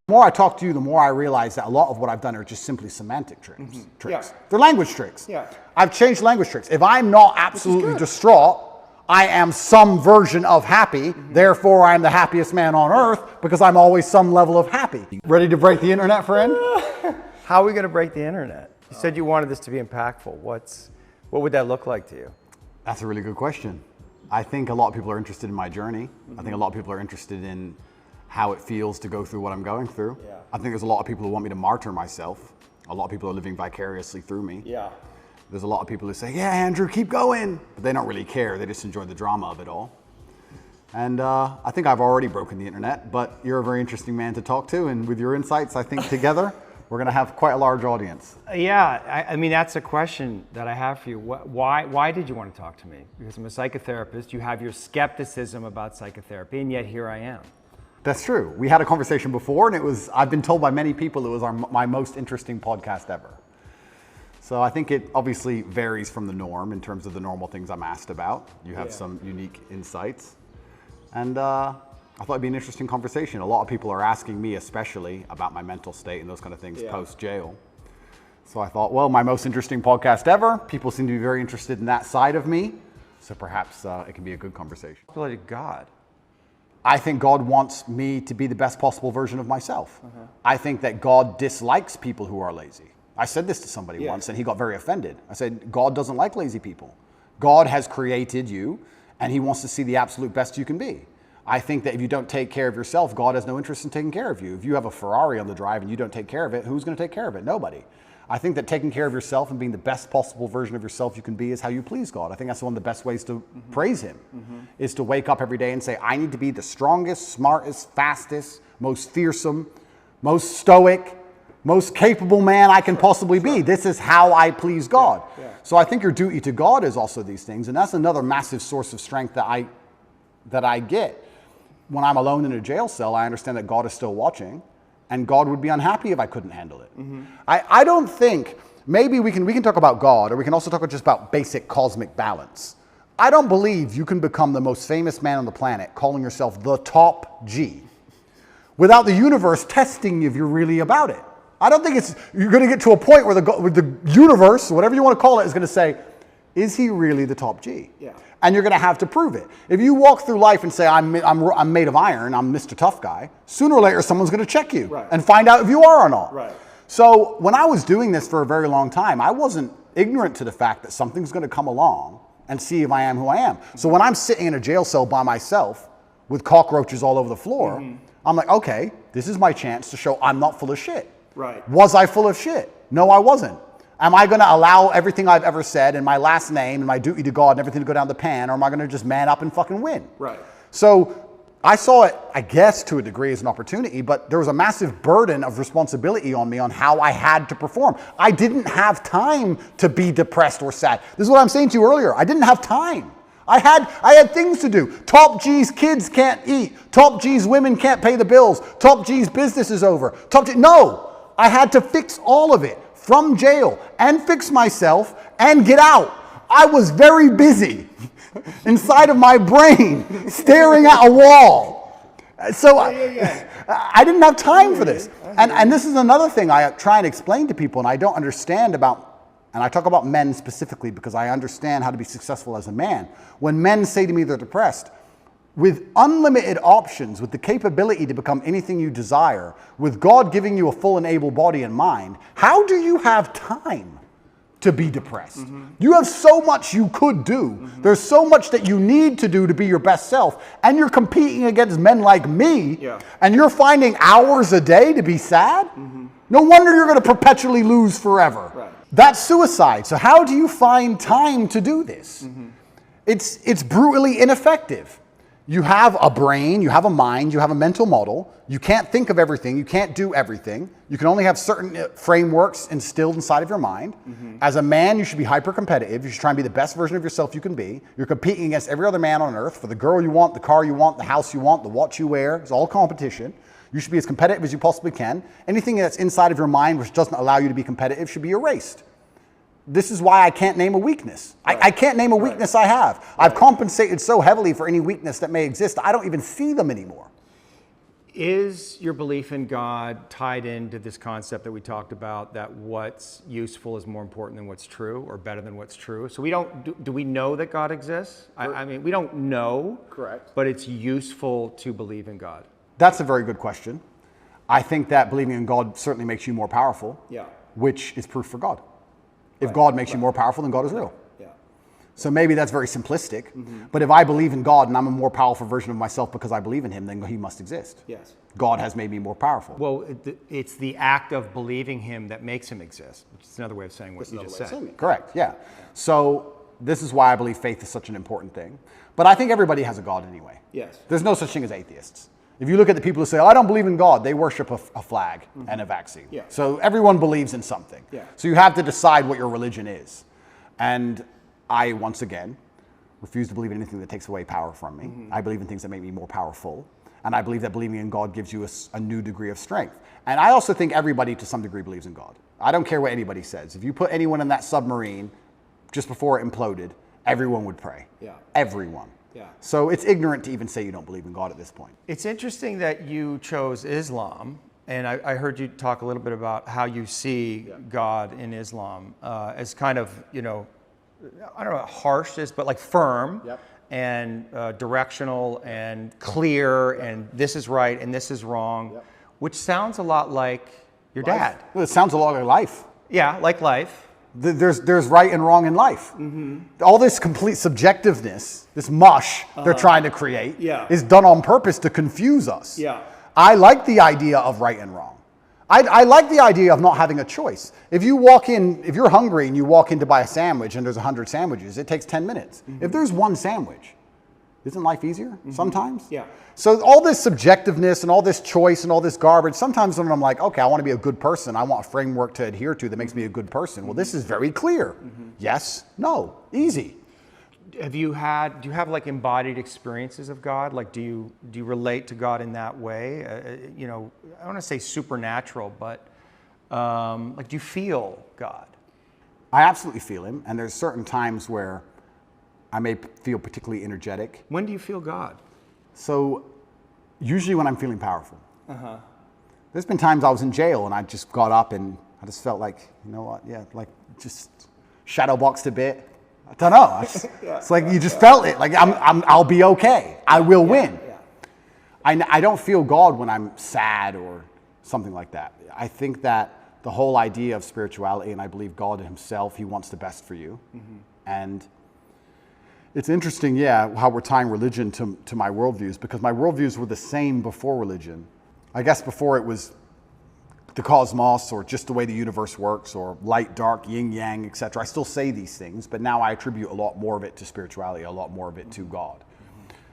The more I talk to you, the more I realize that a lot of what I've done are just simply semantic tricks. Yeah. They're language tricks. Yeah. I've changed language tricks. If I'm not absolutely distraught, I am some version of happy. Therefore, I'm the happiest man on earth because I'm always some level of happy. Ready to break the internet, friend? How are we going to break the internet? You said you wanted this to be impactful. What would that look like to you? That's a really good question. I think a lot of people are interested in my journey. I think a lot of people are interested in how it feels to go through what I'm going through. Yeah. I think there's a lot of people who want me to martyr myself. A lot of people are living vicariously through me. Yeah. There's a lot of people who say, yeah, Andrew, keep going. But they don't really care. They just enjoy the drama of it all. And I think I've already broken the internet, but you're a very interesting man to talk to. And with your insights, I think together, we're going to have quite a large audience. Yeah, I mean, that's a question that I have for you. Why did you want to talk to me? Because I'm a psychotherapist. You have your skepticism about psychotherapy, and yet here I am. That's true. We had a conversation before, and I've been told by many people it was my most interesting podcast ever. So I think it obviously varies from the norm in terms of the normal things I'm asked about. You have some unique insights. And I thought it'd be an interesting conversation. A lot of people are asking me especially about my mental state and those kind of things post-jail. So I thought, well, my most interesting podcast ever. People seem to be very interested in that side of me. So perhaps it can be a good conversation. God. I think God wants me to be the best possible version of myself. I think that God dislikes people who are lazy. I said this to somebody once and he got very offended. I said, God doesn't like lazy people. God has created you and he wants to see the absolute best you can be. I think that if you don't take care of yourself, God has no interest in taking care of you. If you have a Ferrari on the drive and you don't take care of it, who's going to take care of it? Nobody. I think that taking care of yourself and being the best possible version of yourself you can be is how you please God. I think that's one of the best ways to praise him, is to wake up every day and say, I need to be the strongest, smartest, fastest, most fearsome, most stoic, most capable man I can possibly be. This is how I please God. So I think your duty to God is also these things. And that's another massive source of strength that I get. When I'm alone in a jail cell, I understand that God is still watching. And God would be unhappy if I couldn't handle it. I don't think, maybe we can talk about God, or we can also talk just about basic cosmic balance. I don't believe you can become the most famous man on the planet calling yourself the top G without the universe testing if you're really about it. I don't think you're going to get to a point where the universe, whatever you want to call it, is going to say, is he really the top G? Yeah. And you're going to have to prove it. If you walk through life and say, I'm made of iron, I'm Mr. Tough Guy, sooner or later someone's going to check you and find out if you are or not. Right. So when I was doing this for a very long time, I wasn't ignorant to the fact that something's going to come along and see if I am who I am. So when I'm sitting in a jail cell by myself with cockroaches all over the floor, I'm like, okay, this is my chance to show I'm not full of shit. Right. Was I full of shit? No, I wasn't. Am I going to allow everything I've ever said and my last name and my duty to God and everything to go down the pan, or am I going to just man up and fucking win? Right. So I saw it, I guess, to a degree as an opportunity, but there was a massive burden of responsibility on me on how I had to perform. I didn't have time to be depressed or sad. This is what I'm saying to you earlier. I didn't have time. I had things to do. Top G's kids can't eat. Top G's women can't pay the bills. Top G's business is over. No, I had to fix all of it from jail and fix myself and get out. I was very busy inside of my brain staring at a wall. So I didn't have time for this. And this is another thing I try and explain to people, and I don't understand about, and I talk about men specifically because I understand how to be successful as a man. When men say to me they're depressed, with unlimited options, with the capability to become anything you desire, with God giving you a full and able body and mind, how do you have time to be depressed? You have so much you could do. There's so much that you need to do to be your best self. And you're competing against men like me, and you're finding hours a day to be sad? No wonder you're going to perpetually lose forever. Right. That's suicide. So how do you find time to do this? It's brutally ineffective. You have a brain, you have a mind, you have a mental model. You can't think of everything. You can't do everything. You can only have certain frameworks instilled inside of your mind. As a man, you should be hyper-competitive. You should try and be the best version of yourself you can be. You're competing against every other man on earth for the girl you want, the car you want, the house you want, the watch you wear. It's all competition. You should be as competitive as you possibly can. Anything that's inside of your mind which doesn't allow you to be competitive should be erased. This is why I can't name a weakness. I can't name a weakness I have. I've compensated so heavily for any weakness that may exist, I don't even see them anymore. Is your belief in God tied into this concept that we talked about, that what's useful is more important than what's true, or better than what's true? So we don't, do we know that God exists? I mean, we don't know. Correct. But it's useful to believe in God. That's a very good question. I think that believing in God certainly makes you more powerful, which is proof for God. If God makes you more powerful, then God is real. So maybe that's very simplistic, but if I believe in God and I'm a more powerful version of myself because I believe in him, then he must exist. Yes. God has made me more powerful. Well, it's the act of believing him that makes him exist, which is another way of saying what you just said. Correct, yeah. So this is why I believe faith is such an important thing. But I think everybody has a God anyway. Yes. There's no such thing as atheists. If you look at the people who say, oh, I don't believe in God, they worship a flag and a vaccine. Yeah. So everyone believes in something. Yeah. So you have to decide what your religion is. And I, once again, refuse to believe in anything that takes away power from me. I believe in things that make me more powerful. And I believe that believing in God gives you a new degree of strength. And I also think everybody to some degree believes in God. I don't care what anybody says. If you put anyone in that submarine just before it imploded, everyone would pray. Yeah. Everyone. Yeah. So it's ignorant to even say you don't believe in God at this point. It's interesting that you chose Islam. And I heard you talk a little bit about how you see God in Islam as kind of, you know, I don't know how harsh is, but like firm and directional and clear, and this is right and this is wrong, which sounds a lot like your dad. Well, it sounds a lot like life. Yeah, like life. There's right and wrong in life. All this complete subjectiveness, this mush they're trying to create, is done on purpose to confuse us. Yeah. I like the idea of right and wrong. I like the idea of not having a choice. If you walk in, if you're hungry and you walk in to buy a sandwich and there's 100 sandwiches, it takes 10 minutes. If there's one sandwich, isn't life easier sometimes? Yeah. So all this subjectiveness and all this choice and all this garbage, sometimes when I'm like, okay, I want to be a good person, I want a framework to adhere to that makes me a good person. Well, this is very clear. Yes, no, easy. Do you have like embodied experiences of God? Like, do you relate to God in that way? You know, I don't want to say supernatural, but like, do you feel God? I absolutely feel him, and there's certain times where I may feel particularly energetic. When do you feel God? So, usually when I'm feeling powerful. There's been times I was in jail and I just got up and I just felt like, you know what, like just shadow boxed a bit. I don't know. It's like you just felt it. Like I'll be okay. I will win. I don't feel God when I'm sad or something like that. I think that the whole idea of spirituality, and I believe God himself, he wants the best for you. And it's interesting, how we're tying religion to my worldviews, because my worldviews were the same before religion. I guess before it was the cosmos, or just the way the universe works, or light, dark, yin, yang, etc. I still say these things, but now I attribute a lot more of it to spirituality, a lot more of it to God.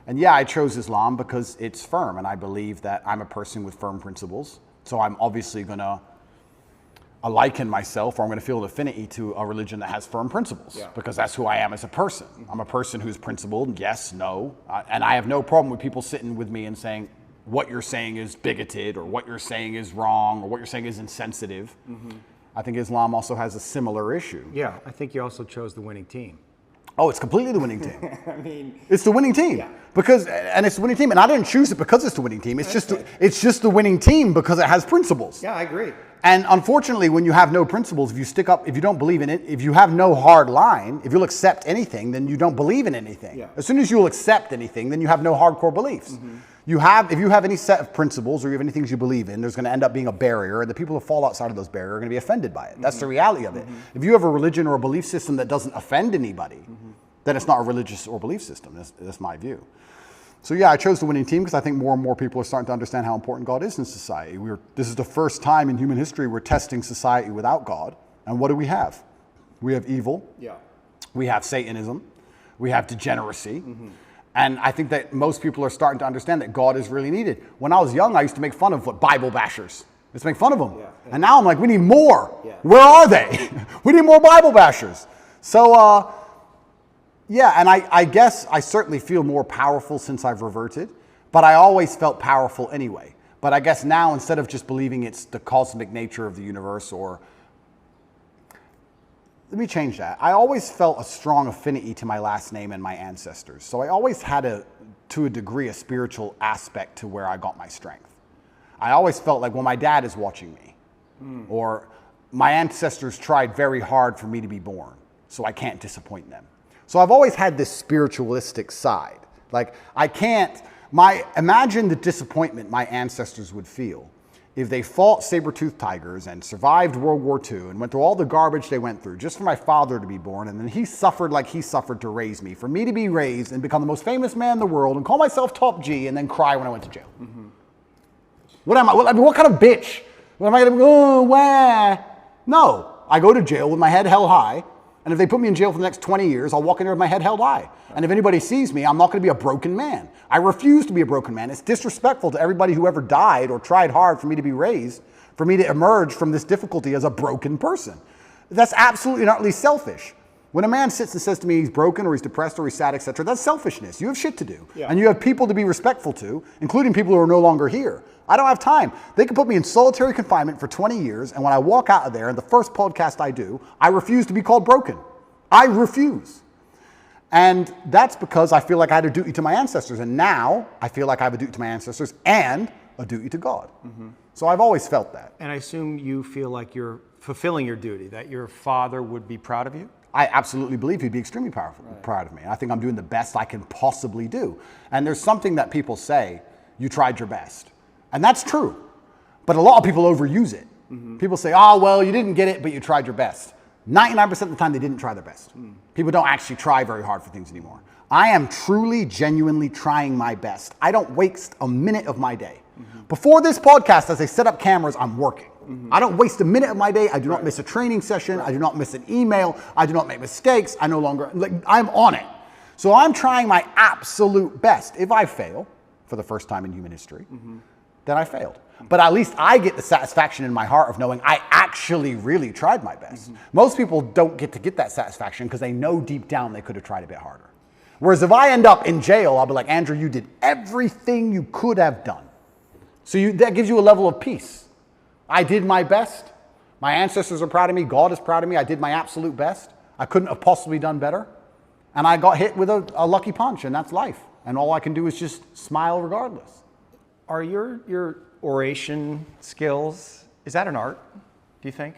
And I chose Islam because it's firm, and I believe that I'm a person with firm principles. So I'm obviously going to liken myself, or I'm going to feel an affinity to a religion that has firm principles, because that's who I am as a person. I'm a person who's principled, yes, no, and I have no problem with people sitting with me and saying, what you're saying is bigoted, or what you're saying is wrong, or what you're saying is insensitive. I think Islam also has a similar issue. Yeah, I think you also chose the winning team. Oh, it's completely the winning team. I mean, it's the winning team because it's the winning team, and I didn't choose it because it's the winning team. It's just the winning team because it has principles. Yeah, I agree. And unfortunately, when you have no principles, if you don't believe in it, if you have no hard line, if you'll accept anything, then you don't believe in anything. Yeah. As soon as you'll accept anything, then you have no hardcore beliefs. If you have any set of principles, or you have any things you believe in, there's going to end up being a barrier, and the people who fall outside of those barriers are going to be offended by it. That's the reality of it. If you have a religion or a belief system that doesn't offend anybody, then it's not a religious or belief system. That's my view. So I chose the winning team because I think more and more people are starting to understand how important God is in society. This is the first time in human history we're testing society without God. And what do we have? We have evil. Yeah. We have Satanism. We have degeneracy. And I think that most people are starting to understand that God is really needed. When I was young, I used to make fun of Bible bashers. Let's make fun of them. And now I'm like, we need more. Where are they? We need more Bible bashers. So, and I guess I certainly feel more powerful since I've reverted, but I always felt powerful anyway. But I guess now, instead of just believing it's the cosmic nature of the universe, or let me change that. I always felt a strong affinity to my last name and my ancestors. So I always had to a degree, a spiritual aspect to where I got my strength. I always felt like, well, my dad is watching me. Or my ancestors tried very hard for me to be born, so I can't disappoint them. So I've always had this spiritualistic side. Like, imagine the disappointment my ancestors would feel if they fought saber-toothed tigers and survived World War II and went through all the garbage they went through just for my father to be born, and then he suffered like he suffered to raise me, for me to be raised and become the most famous man in the world and call myself top G and then cry when I went to jail. What am I? What kind of bitch? What am I going to go, wah? No, I go to jail with my head held high, and if they put me in jail for the next 20 years, I'll walk in there with my head held high. And if anybody sees me, I'm not going to be a broken man. I refuse to be a broken man. It's disrespectful to everybody who ever died or tried hard for me to be raised, for me to emerge from this difficulty as a broken person. That's absolutely and utterly selfish. When a man sits and says to me he's broken or he's depressed or he's sad, etc., that's selfishness. You have shit to do. And you have people to be respectful to, including people who are no longer here. I don't have time. They can put me in solitary confinement for 20 years, and when I walk out of there, and the first podcast I do, I refuse to be called broken. I refuse. And that's because I feel like I had a duty to my ancestors, and now I feel like I have a duty to my ancestors and a duty to God. So I've always felt that. And I assume you feel like you're fulfilling your duty, that your father would be proud of you? I absolutely believe he'd be extremely proud of me. I think I'm doing the best I can possibly do. And there's something that people say, you tried your best. And that's true. But a lot of people overuse it. People say, oh, well, you didn't get it, but you tried your best. 99% of the time, they didn't try their best. People don't actually try very hard for things anymore. I am truly, genuinely trying my best. I don't waste a minute of my day. Before this podcast, as I set up cameras, I'm working. I don't waste a minute of my day. I do not miss a training session. I do not miss an email. I do not make mistakes. I'm on it. So I'm trying my absolute best. If I fail, for the first time in human history, then I failed. But at least I get the satisfaction in my heart of knowing I actually really tried my best. Most people don't get to get that satisfaction because they know deep down they could have tried a bit harder. Whereas if I end up in jail, I'll be like, Andrew, you did everything you could have done. So that gives you a level of peace. I did my best. My ancestors are proud of me. God is proud of me. I did my absolute best. I couldn't have possibly done better. And I got hit with a lucky punch, and that's life. And all I can do is just smile regardless. Are your oration skills, is that an art, do you think?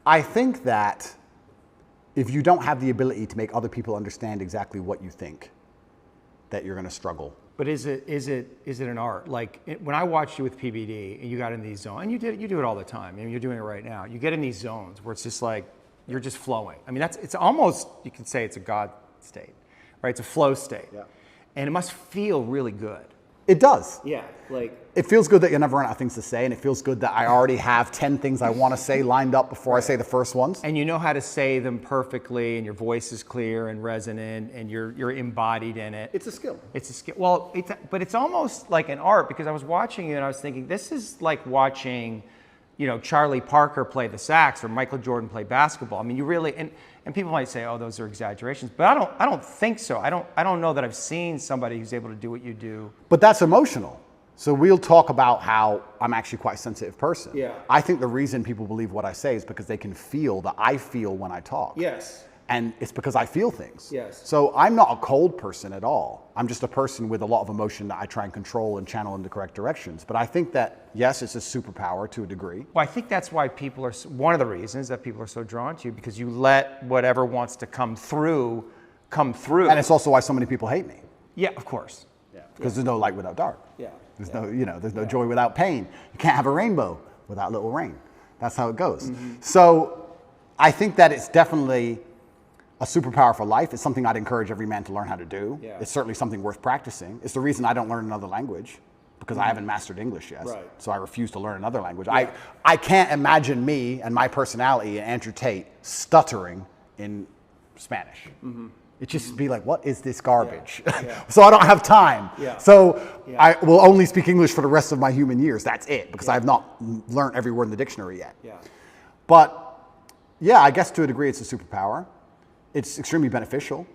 I think that if you don't have the ability to make other people understand exactly what you think, that you're going to struggle. But is it an art? Like when I watched you with PBD and you got in these zones, and you do it all the time. I mean, you're doing it right now. You get in these zones where it's just like you're just flowing. I mean, it's almost, you can say it's a God state, right? It's a flow state, and it must feel really good. It does. Yeah, it feels good that you never run out of things to say, and it feels good that I already have 10 things I want to say lined up before I say the first ones. And you know how to say them perfectly, and your voice is clear and resonant, and you're embodied in it. It's a skill. It's a skill. Well, but it's almost like an art, because I was watching you and I was thinking, this is like watching, Charlie Parker play the sax or Michael Jordan play basketball. I mean, you really, and people might say, oh, those are exaggerations, but I don't think so. I don't know that I've seen somebody who's able to do what you do. But that's emotional. So we'll talk about how I'm actually quite a sensitive person. Yeah. I think the reason people believe what I say is because they can feel that I feel when I talk. Yes. And it's because I feel things. Yes. So I'm not a cold person at all. I'm just a person with a lot of emotion that I try and control and channel in the correct directions. But I think that, yes, it's a superpower to a degree. Well, I think that's why one of the reasons that people are so drawn to you, because you let whatever wants to come through. And it's also why so many people hate me. Yeah, of course. Yeah. Because there's no light without dark. Yeah. There's no joy without pain. You can't have a rainbow without little rain. That's how it goes. So I think that it's definitely a superpower for life. It's something I'd encourage every man to learn how to do. Yeah. It's certainly something worth practicing. It's the reason I don't learn another language, because I haven't mastered English yet. Right. So I refuse to learn another language. Yeah. I can't imagine me and my personality and Andrew Tate stuttering in Spanish. It just be like, what is this garbage? So I don't have time. So I will only speak English for the rest of my human years. That's it, because I have not learned every word in the dictionary yet. But yeah, I guess to a degree it's a superpower. It's extremely beneficial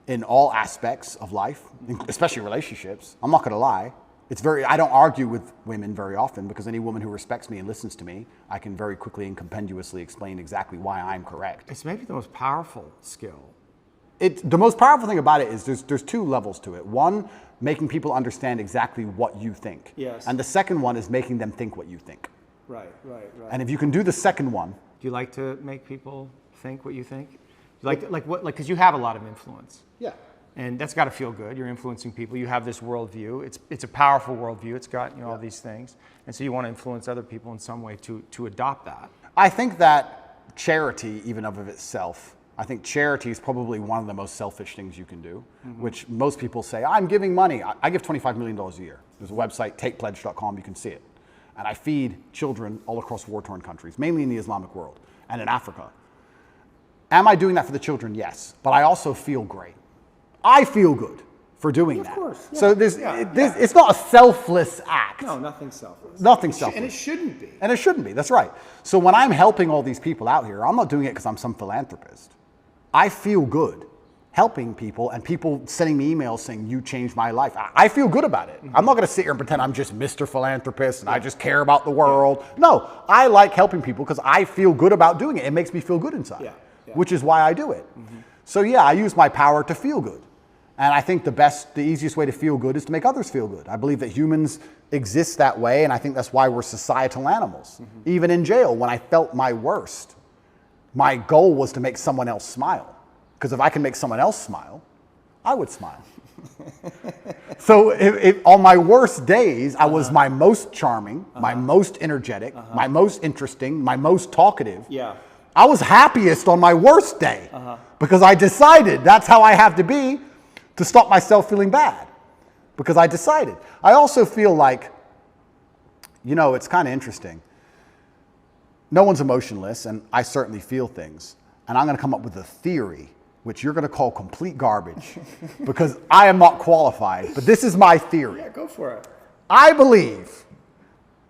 in all aspects of life, especially relationships. I'm not going to lie. I don't argue with women very often, because any woman who respects me and listens to me, I can very quickly and compendiously explain exactly why I'm correct. It's maybe the most powerful skill. The most powerful thing about it is there's two levels to it. One, making people understand exactly what you think. Yes. And the second one is making them think what you think. Right. And if you can do the second one, Do you like to make people think what you think? Because you have a lot of influence. Yeah. And that's got to feel good. You're influencing people. You have this worldview. It's a powerful worldview. It's got all these things, and so you want to influence other people in some way to adopt that. I think that charity, even of itself, I think charity is probably one of the most selfish things you can do, which most people say, I'm giving money. I give $25 million a year. There's a website, tatepledge.com, you can see it. And I feed children all across war-torn countries, mainly in the Islamic world and in Africa. Am I doing that for the children? Yes. But I also feel great. I feel good for doing that. Of course. Yeah. So it's not a selfless act. No, nothing selfless. Nothing selfless. And it shouldn't be. And it shouldn't be. That's right. So when I'm helping all these people out here, I'm not doing it because I'm some philanthropist. I feel good helping people and people sending me emails saying, you changed my life. I feel good about it. I'm not going to sit here and pretend I'm just Mr. Philanthropist and I just care about the world. No, I like helping people because I feel good about doing it. It makes me feel good inside, which is why I do it. So yeah, I use my power to feel good. And I think the easiest way to feel good is to make others feel good. I believe that humans exist that way, and I think that's why we're societal animals. Even in jail, when I felt my worst, my goal was to make someone else smile. Because if I can make someone else smile, I would smile. So if on my worst days, I was my most charming, my most energetic, my most interesting, my most talkative. Yeah. I was happiest on my worst day because I decided that's how I have to be to stop myself feeling bad, because I decided. I also feel like, it's kind of interesting. No one's emotionless, and I certainly feel things. And I'm going to come up with a theory, which you're going to call complete garbage, because I am not qualified. But this is my theory. Yeah, go for it. I believe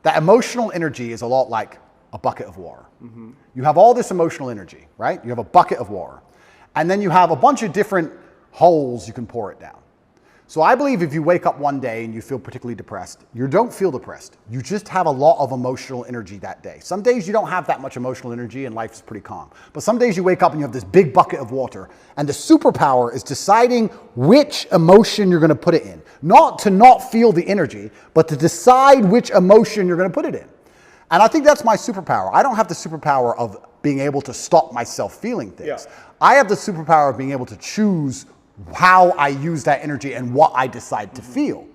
that emotional energy is a lot like a bucket of water. You have all this emotional energy, right? You have a bucket of water. And then you have a bunch of different holes you can pour it down. So I believe if you wake up one day and you feel particularly depressed, you don't feel depressed. You just have a lot of emotional energy that day. Some days you don't have that much emotional energy and life is pretty calm. But some days you wake up and you have this big bucket of water, and the superpower is deciding which emotion you're going to put it in. Not to not feel the energy, but to decide which emotion you're going to put it in. And I think that's my superpower. I don't have the superpower of being able to stop myself feeling things. Yeah. I have the superpower of being able to choose how I use that energy and what I decide to feel.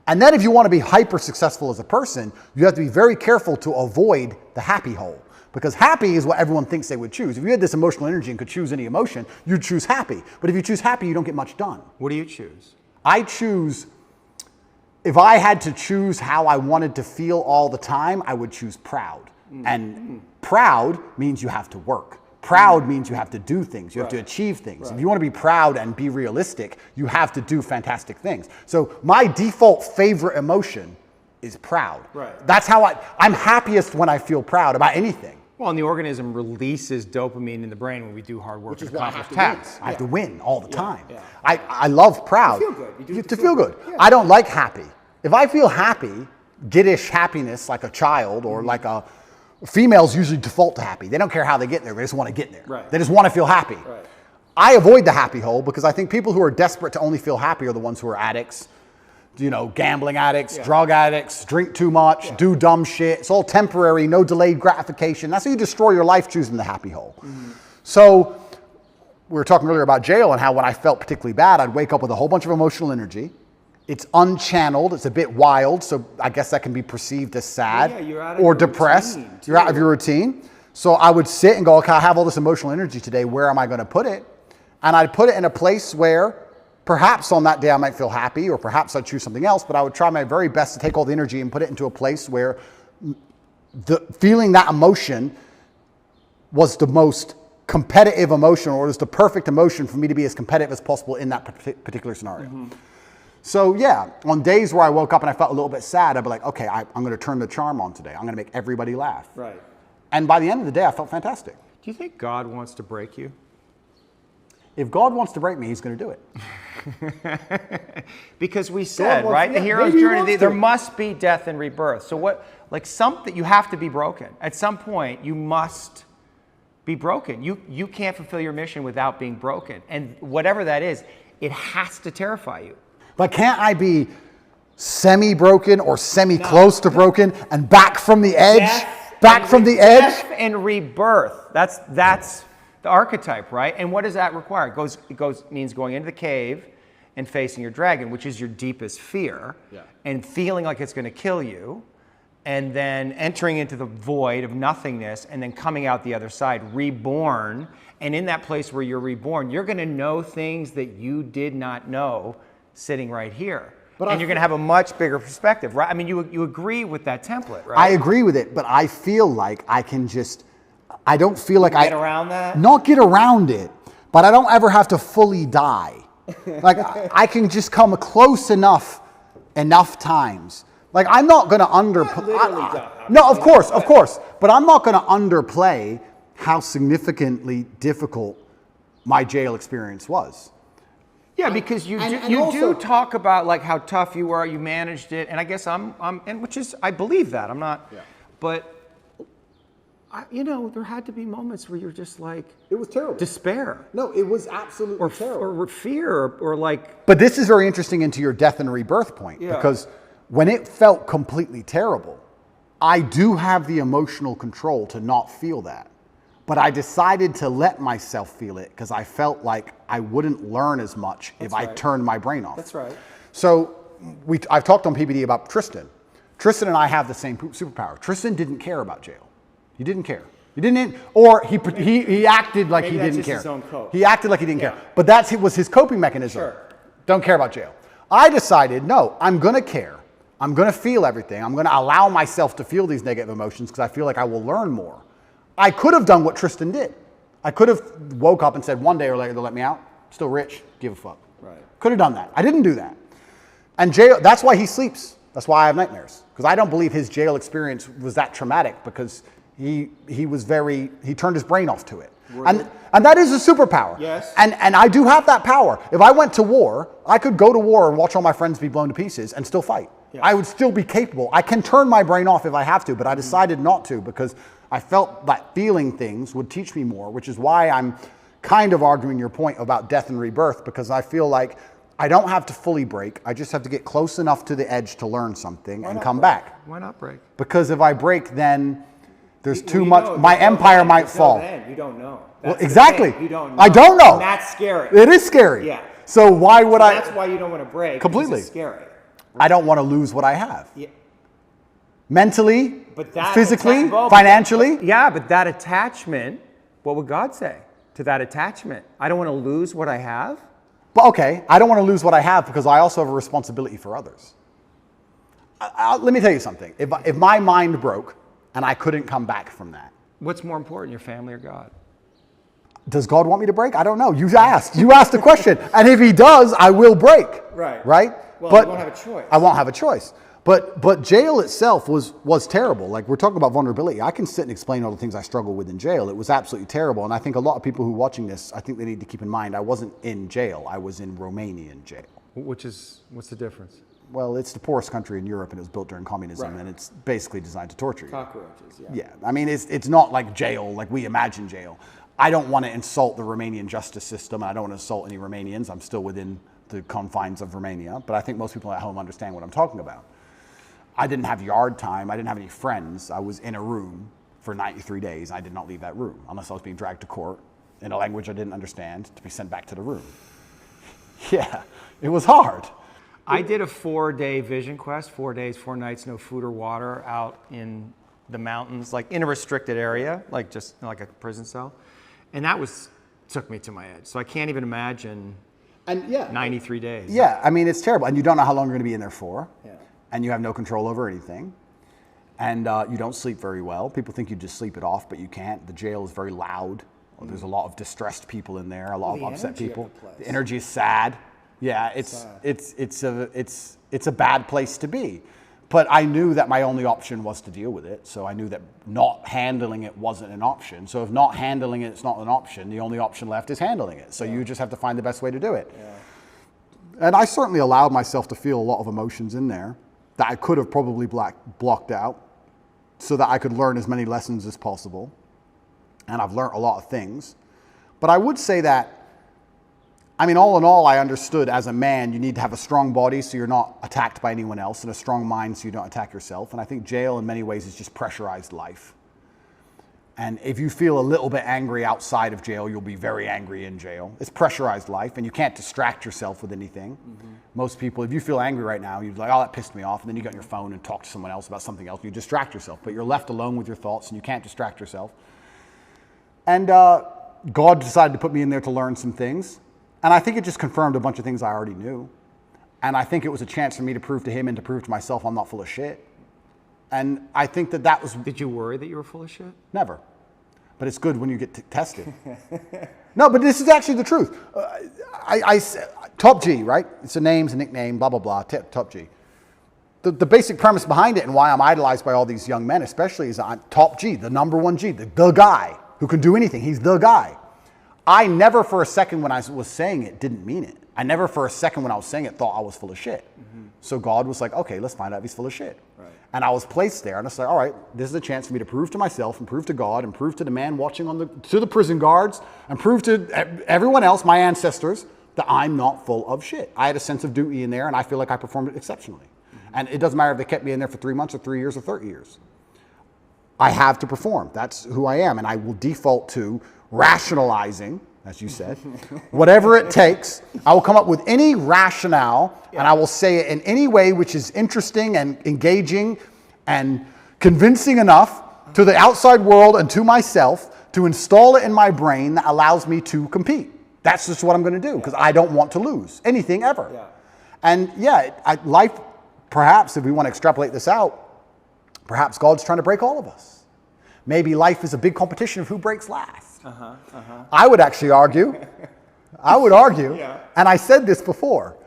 And then if you want to be hyper successful as a person, you have to be very careful to avoid the happy hole. Because happy is what everyone thinks they would choose. If you had this emotional energy and could choose any emotion, you'd choose happy. But if you choose happy, you don't get much done. What do you choose? I choose, if I had to choose how I wanted to feel all the time, I would choose proud. And proud means you have to work. Proud means you have to do things. You have to achieve things. If you want to be proud and be realistic, you have to do fantastic things. So my default favorite emotion is proud. Right. That's how I'm happiest when I feel proud about anything. Well, and the organism releases dopamine in the brain when we do hard work Which is and why I accomplish have to win. tasks. I have to win all the time. yeah. I love proud. To feel good. You do it to feel good. Yeah. I don't like happy. If I feel happy, giddish happiness like a child or like a females usually default to happy. They don't care how they get there. They just want to get there. Right. They just want to feel happy. Right. I avoid the happy hole because I think people who are desperate to only feel happy are the ones who are addicts, gambling addicts, drug addicts, drink too much, do dumb shit. It's all temporary, no delayed gratification. That's how you destroy your life, choosing the happy hole. So we were talking earlier about jail and how when I felt particularly bad, I'd wake up with a whole bunch of emotional energy. It's unchanneled. It's a bit wild. So I guess that can be perceived as sad you're out of or your depressed. routine, You're out of your routine. So I would sit and go, okay, I have all this emotional energy today. Where am I going to put it? And I'd put it in a place where perhaps on that day I might feel happy, or perhaps I'd choose something else, but I would try my very best to take all the energy and put it into a place where feeling that emotion was the most competitive emotion, or was the perfect emotion for me to be as competitive as possible in that particular scenario. So yeah, on days where I woke up and I felt a little bit sad, I'd be like, okay, I'm going to turn the charm on today. I'm going to make everybody laugh. Right. And by the end of the day, I felt fantastic. Do you think God wants to break you? If God wants to break me, he's going to do it. Because we said, wants- right, the yeah, hero's maybe he journey, wants there to. must be death and rebirth. So what, like something, you have to be broken. At some point, you must be broken. You can't fulfill your mission without being broken. And whatever that is, it has to terrify you. Like, can't I be semi-broken or semi-close to broken and back from the edge? Back from the edge? Death and rebirth. That's the archetype, right? And what does that require? It means going into the cave and facing your dragon, which is your deepest fear, and feeling like it's going to kill you, and then entering into the void of nothingness, and then coming out the other side, reborn. And in that place where you're reborn, you're going to know things that you did not know sitting right here. And you're going to have a much bigger perspective, right? I mean, you agree with that template, right? I agree with it, but I feel like I can just, I don't feel like Get around that? Not get around it, but I don't ever have to fully die. Like, I can just come close enough times. Like, I'm not going to underplay. No, of course. But I'm not going to underplay how significantly difficult my jail experience was. Yeah, because you do talk about like how tough you were, you managed it, and I guess I believe that. I'm not, but there had to be moments where you're just like, It was terrible. despair. No, it was absolutely terrible. Or fear, or like. But this is very interesting into your death and rebirth point, because when it felt completely terrible, I do have the emotional control to not feel that. But I decided to let myself feel it because I felt like I wouldn't learn as much if I turned my brain off. That's right. So I've talked on PBD about Tristan. Tristan and I have the same superpower. Tristan didn't care about jail. He didn't care. He didn't, or he acted like he didn't care. His own code. He acted like he didn't care. But that was his coping mechanism. Sure. Don't care about jail. I decided, no, I'm going to care. I'm going to feel everything. I'm going to allow myself to feel these negative emotions because I feel like I will learn more. I could have done what Tristan did. I could have woke up and said one day or later they'll let me out. Still rich, give a fuck. Right. Could have done that. I didn't do that. And jail, that's why he sleeps. That's why I have nightmares. Because I don't believe his jail experience was that traumatic because he turned his brain off to it. And that is a superpower. Yes. And I do have that power. If I went to war, I could go to war and watch all my friends be blown to pieces and still fight. Yeah. I would still be capable. I can turn my brain off if I have to, but I decided not to because I felt that feeling things would teach me more, which is why I'm kind of arguing your point about death and rebirth, because I feel like I don't have to fully break. I just have to get close enough to the edge to learn something and come back. Why not break? Because if I break, then there's too much. My empire might fall. Then you don't know. Well, exactly. You don't know. I don't know. And that's scary. It is scary. Yeah. So why would I? That's why you don't want to break. Completely. It's scary. I don't want to lose what I have. Yeah. Mentally, But physically, financially. Yeah, but that attachment, what would God say to that attachment? I don't want to lose what I have. But okay, I don't want to lose what I have because I also have a responsibility for others. Let me tell you something. If my mind broke and I couldn't come back from that. What's more important, your family or God? Does God want me to break? I don't know. You asked. You asked the question. And if he does, I will break. Right. Right? Well, but you won't have a choice. I won't have a choice. But jail itself was terrible. Like, we're talking about vulnerability. I can sit and explain all the things I struggle with in jail. It was absolutely terrible. And I think a lot of people who are watching this, I think they need to keep in mind, I wasn't in jail. I was in Romanian jail. What's the difference? Well, it's the poorest country in Europe, and it was built during communism, Right. and it's basically designed to torture you. Cockroaches, yeah. Yeah, I mean, it's not like jail, like we imagine jail. I don't want to insult the Romanian justice system. I don't want to insult any Romanians. I'm still within the confines of Romania, but I think most people at home understand what I'm talking about. I didn't have yard time. I didn't have any friends. I was in a room for 93 days. I did not leave that room unless I was being dragged to court in a language I didn't understand to be sent back to the room. Yeah, it was hard. I did a 4-day vision quest, 4 days, 4 nights, no food or water, out in the mountains, like in a restricted area, like just like a prison cell. And that took me to my edge. So I can't even imagine And yeah, 93 days. Yeah, I mean, it's terrible. And you don't know how long you're going to be in there for. Yeah. And you have no control over anything. And you don't sleep very well. People think you just sleep it off, but you can't. The jail is very loud. There's a lot of distressed people in there, a lot of upset energy of people. the place. The energy is sad. Yeah, it's a bad place to be. But I knew that my only option was to deal with it. So I knew that not handling it wasn't an option. So if not handling it, it's not an option, the only option left is handling it. So you just have to find the best way to do it. Yeah. And I certainly allowed myself to feel a lot of emotions in there that I could have probably blocked out so that I could learn as many lessons as possible. And I've learned a lot of things. But I would say that I mean, all in all, I understood as a man, you need to have a strong body so you're not attacked by anyone else, and a strong mind so you don't attack yourself. And I think jail in many ways is just pressurized life. And if you feel a little bit angry outside of jail, you'll be very angry in jail. It's pressurized life, and you can't distract yourself with anything. Most people, if you feel angry right now, you're like, oh, that pissed me off. And then you get on your phone and talk to someone else about something else. You distract yourself, but you're left alone with your thoughts, and you can't distract yourself. And God decided to put me in there to learn some things. And I think it just confirmed a bunch of things I already knew. And I think it was a chance for me to prove to him and to prove to myself I'm not full of shit. And I think that was... Did you worry that you were full of shit? Never. But it's good when you get tested. No, but this is actually the truth. Top G, right? It's a name, it's a nickname, blah, blah, blah, Top G. The basic premise behind it and why I'm idolized by all these young men especially is I'm Top G, the number one G, the guy who can do anything. He's the guy. I never for a second when I was saying it didn't mean it. I never for a second when I was saying it thought I was full of shit. So God was like, okay, let's find out if he's full of shit. Right. And I was placed there and I was like, all right, this is a chance for me to prove to myself and prove to God and prove to the man watching to the prison guards and prove to everyone else, my ancestors, that I'm not full of shit. I had a sense of duty in there and I feel like I performed it exceptionally. And it doesn't matter if they kept me in there for 3 months or 3 years or 30 years. I have to perform. That's who I am. And I will default to rationalizing, as you said, whatever it takes. I will come up with any rationale and I will say it in any way which is interesting and engaging and convincing enough to the outside world and to myself to install it in my brain that allows me to compete. That's just what I'm going to do because I don't want to lose anything ever. Yeah. And yeah, life, perhaps if we want to extrapolate this out, perhaps God's trying to break all of us. Maybe life is a big competition of who breaks last. I would actually argue, and I said this before,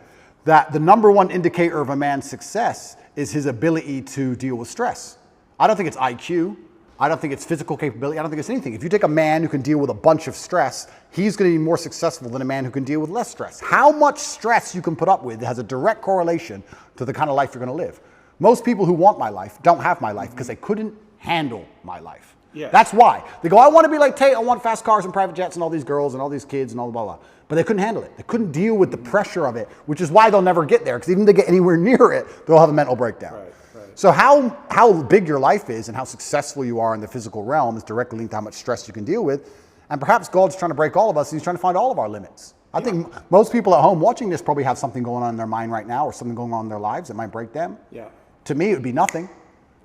that the number one indicator of a man's success is his ability to deal with stress. I don't think it's IQ. I don't think it's physical capability. I don't think it's anything. If you take a man who can deal with a bunch of stress, he's going to be more successful than a man who can deal with less stress. How much stress you can put up with has a direct correlation to the kind of life you're going to live. Most people who want my life don't have my life because they couldn't handle my life. Yeah. That's why. They go, I want to be like Tate. I want fast cars and private jets and all these girls and all these kids and all blah, blah, blah. But they couldn't handle it. They couldn't deal with the pressure of it, which is why they'll never get there. Because even if they get anywhere near it, they'll have a mental breakdown. Right. So how big your life is and how successful you are in the physical realm is directly linked to how much stress you can deal with. And perhaps God's trying to break all of us. And he's trying to find all of our limits. I think most people at home watching this probably have something going on in their mind right now or something going on in their lives that might break them. Yeah. To me, it would be nothing.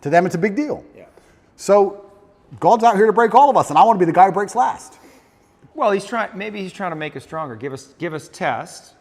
To them, it's a big deal. Yeah. So God's out here to break all of us, and I want to be the guy who breaks last. Well, maybe he's trying to make us stronger, give us tests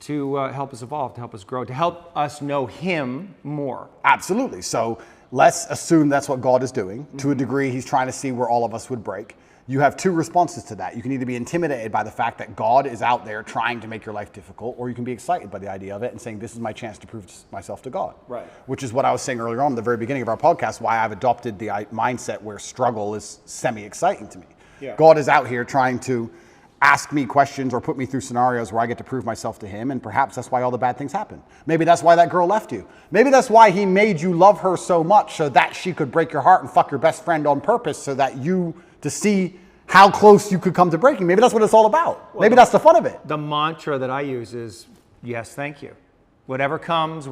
to help us evolve, to help us grow, to help us know him more. Absolutely. So let's assume that's what God is doing. To a degree, he's trying to see where all of us would break. You have two responses to that. You can either be intimidated by the fact that God is out there trying to make your life difficult, or you can be excited by the idea of it and saying, this is my chance to prove myself to God. Right. Which is what I was saying earlier on in the very beginning of our podcast, why I've adopted the mindset where struggle is semi-exciting to me. Yeah. God is out here trying to ask me questions or put me through scenarios where I get to prove myself to him, and perhaps that's why all the bad things happen. Maybe that's why that girl left you. Maybe that's why he made you love her so much so that she could break your heart and fuck your best friend on purpose so that to see how close you could come to breaking. Maybe that's what it's all about. Well, maybe that's the fun of it. The mantra that I use is, yes, thank you. Whatever comes,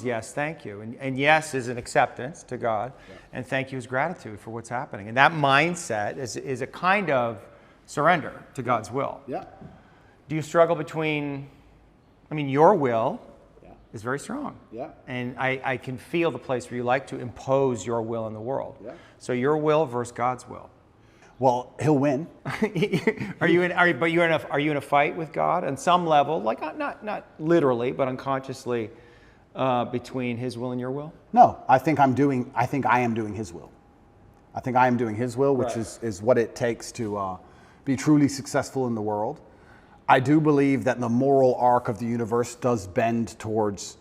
yes, thank you. And yes is an acceptance to God, and thank you is gratitude for what's happening. And that mindset is a kind of surrender to God's will. Yeah. Do you struggle between, your will is very strong. Yeah. And I can feel the place where you like to impose your will in the world. Yeah. So your will versus God's will. Well, he'll win. Are you in a fight with God on some level, like not literally, but unconsciously, between his will and your will? No, I think I am doing his will. I think I am doing his will, which is what it takes to be truly successful in the world. I do believe that the moral arc of the universe does bend towards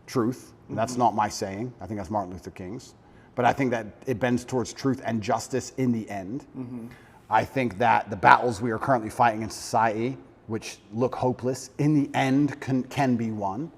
truth. And that's not my saying. I think that's Martin Luther King's. But I think that it bends towards truth and justice in the end. Mm-hmm. I think that the battles we are currently fighting in society, which look hopeless, in the end can be won.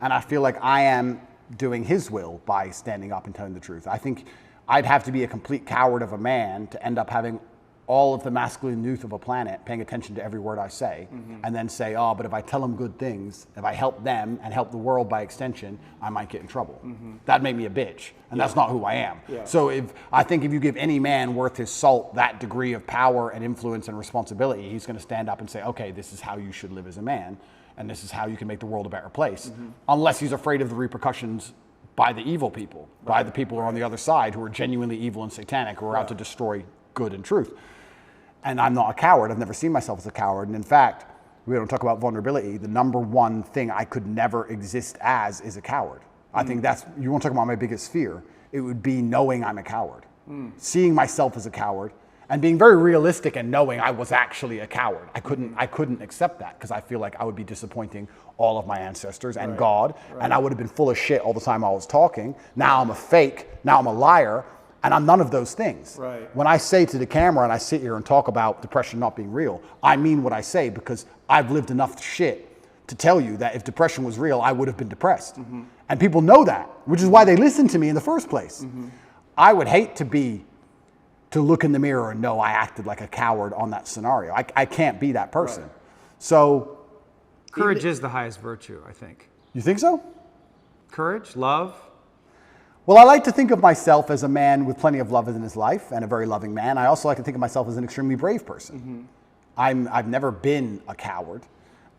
And I feel like I am doing his will by standing up and telling the truth. I think I'd have to be a complete coward of a man to end up having all of the masculine youth of a planet paying attention to every word I say, and then say, oh, but if I tell them good things, if I help them and help the world by extension, I might get in trouble. That'd make me a bitch, and that's not who I am. Yeah. So I think if you give any man worth his salt that degree of power and influence and responsibility, he's going to stand up and say, okay, this is how you should live as a man, and this is how you can make the world a better place, unless he's afraid of the repercussions by the evil people, by the people who are on the other side, who are genuinely evil and satanic, who are out to destroy good and truth. And I'm not a coward. I've never seen myself as a coward. And in fact, we don't talk about vulnerability. The number one thing I could never exist as is a coward. I think that's, you want to talk about my biggest fear, it would be knowing I'm a coward. Seeing myself as a coward and being very realistic and knowing I was actually a coward. I couldn't accept that because I feel like I would be disappointing all of my ancestors and God, and I would have been full of shit all the time I was talking. Now I'm a fake, now I'm a liar, and I'm none of those things. Right. When I say to the camera and I sit here and talk about depression not being real, I mean what I say because I've lived enough shit to tell you that if depression was real, I would have been depressed. And people know that, which is why they listen to me in the first place. I would hate to look in the mirror and know I acted like a coward on that scenario. I can't be that person. Right. So. Courage is the highest virtue, I think. You think so? Courage, love. Well, I like to think of myself as a man with plenty of love in his life and a very loving man. I also like to think of myself as an extremely brave person. I've never been a coward.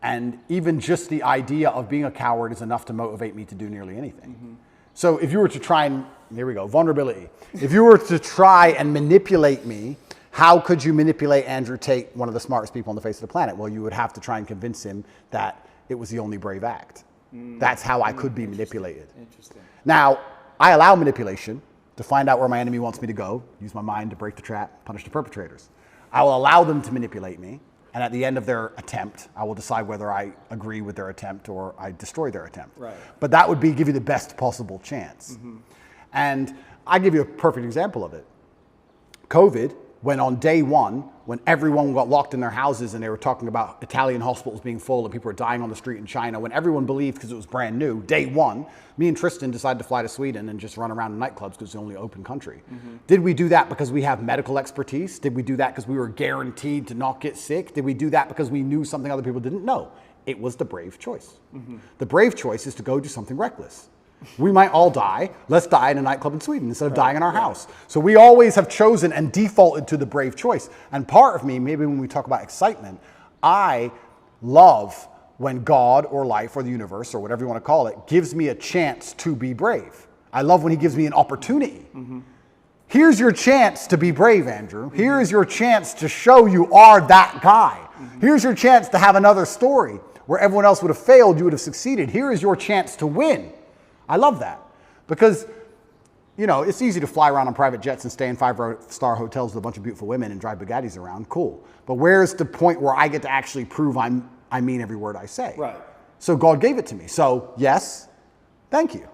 And even just the idea of being a coward is enough to motivate me to do nearly anything. So if you were to try and, here we go, vulnerability. If you were to try and manipulate me, how could you manipulate Andrew Tate, one of the smartest people on the face of the planet? Well, you would have to try and convince him that it was the only brave act. That's how I could be manipulated. Interesting. Now, I allow manipulation to find out where my enemy wants me to go, use my mind to break the trap, punish the perpetrators. I will allow them to manipulate me, and at the end of their attempt, I will decide whether I agree with their attempt or I destroy their attempt. Right. But that would be give you the best possible chance. And I give you a perfect example of it. COVID, when on day one, when everyone got locked in their houses and they were talking about Italian hospitals being full and people were dying on the street in China, when everyone believed because it was brand new, day one, me and Tristan decided to fly to Sweden and just run around in nightclubs because it's the only open country. Did we do that because we have medical expertise? Did we do that because we were guaranteed to not get sick? Did we do that because we knew something other people didn't know? It was the brave choice. The brave choice is to go do something reckless. We might all die. Let's die in a nightclub in Sweden instead of dying in our house. So we always have chosen and defaulted to the brave choice. And part of me, maybe when we talk about excitement, I love when God or life or the universe or whatever you want to call it gives me a chance to be brave. I love when he gives me an opportunity. Here's your chance to be brave, Andrew. Here is your chance to show you are that guy. Here's your chance to have another story where everyone else would have failed, you would have succeeded. Here is your chance to win. I love that because, you know, it's easy to fly around on private jets and stay in 5-star hotels with a bunch of beautiful women and drive Bugattis around. Cool. But where's the point where I get to actually prove I mean every word I say? Right. So God gave it to me. So yes, thank you.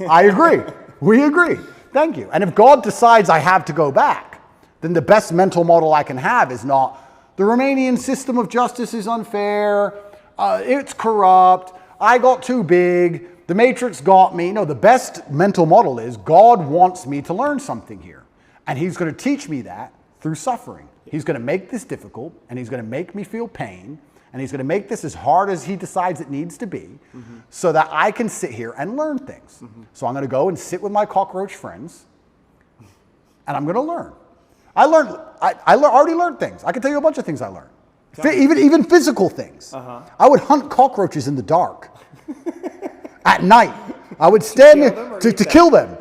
I agree. We agree. Thank you. And if God decides I have to go back, then the best mental model I can have is not the Romanian system of justice is unfair. It's corrupt. I got too big. The Matrix got me. No, the best mental model is God wants me to learn something here. And he's going to teach me that through suffering. He's going to make this difficult, and he's going to make me feel pain, and he's going to make this as hard as he decides it needs to be so that I can sit here and learn things. So I'm going to go and sit with my cockroach friends, and I'm going to learn. I already learned things. I can tell you a bunch of things I learned. Even physical things. I would hunt cockroaches in the dark. At night, I would stand near to kill them.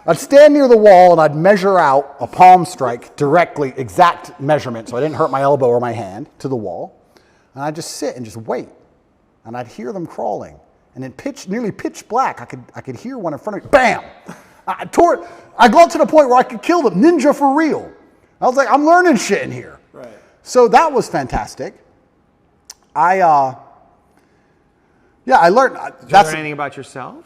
I'd stand near the wall and I'd measure out a palm strike directly, exact measurement, so I didn't hurt my elbow or my hand, to the wall. And I'd just sit and just wait. And I'd hear them crawling. And in nearly pitch black, I could hear one in front of me. Bam! I got to the point where I could kill them. Ninja for real. I was like, I'm learning shit in here. Right. So that was fantastic. I learned. Did you learn anything about yourself?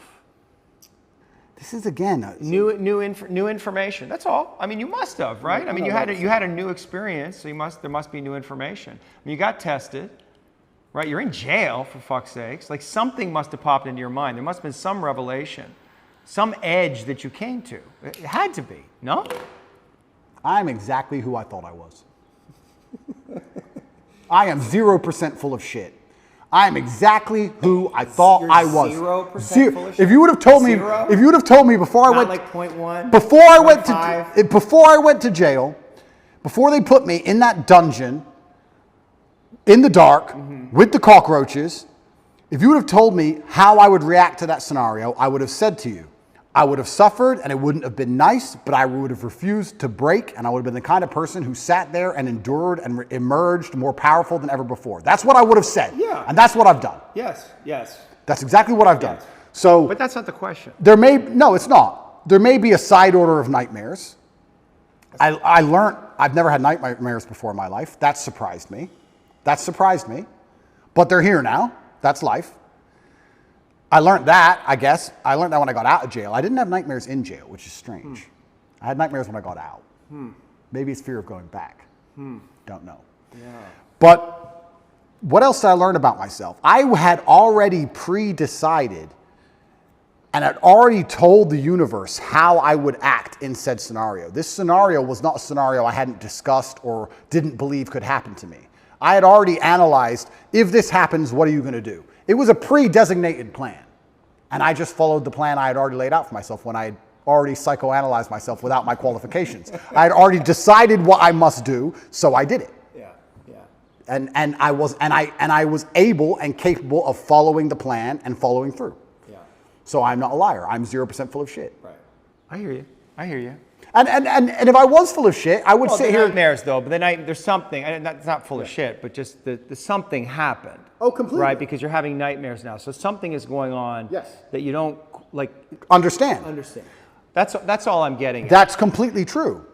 This is again New information. That's all. I mean, you must have, right? I mean, you had a new experience, so there must be new information. I mean, you got tested, right? You're in jail, for fuck's sakes. Like, something must have popped into your mind. There must have been some revelation, some edge that you came to. It had to be, no? I'm exactly who I thought I was. I am 0% full of shit. I am exactly who I thought You're I was. 0% full of shit? If you would have told me, Zero? if you would have told me before I Not went, like 0.1? before I went 0.5? to, before I went to jail, before they put me in that dungeon, in the dark, with the cockroaches, if you would have told me how I would react to that scenario, I would have said to you, I would have suffered and it wouldn't have been nice, but I would have refused to break, and I would have been the kind of person who sat there and endured and emerged more powerful than ever before. That's what I would have said. Yeah. And that's what I've done. Yes, yes. That's exactly what I've done. Yes. So But that's not the question. no, it's not. There may be a side order of nightmares. I learned, I've never had nightmares before in my life. That surprised me. But they're here now. That's life. I learned that, I guess. I learned that when I got out of jail. I didn't have nightmares in jail, which is strange. I had nightmares when I got out. Maybe it's fear of going back. Don't know. Yeah. But what else did I learn about myself? I had already pre-decided and had already told the universe how I would act in said scenario. This scenario was not a scenario I hadn't discussed or didn't believe could happen to me. I had already analyzed, if this happens, what are you going to do? It was a pre-designated plan. And I just followed the plan I had already laid out for myself when I had already psychoanalyzed myself without my qualifications. I had already decided what I must do, so I did it. Yeah, yeah. And I was able and capable of following the plan and following through. Yeah. So I'm not a liar. I'm 0% full of shit. Right. I hear you. And if I was full of shit, I would Well, sit the here. nightmares, though, but there's something, and it's not full of shit, but just the something happened. Oh, completely. Right, because you're having nightmares now. So something is going on Yes. that you don't, like, Understand. that's all I'm getting at. That's completely true.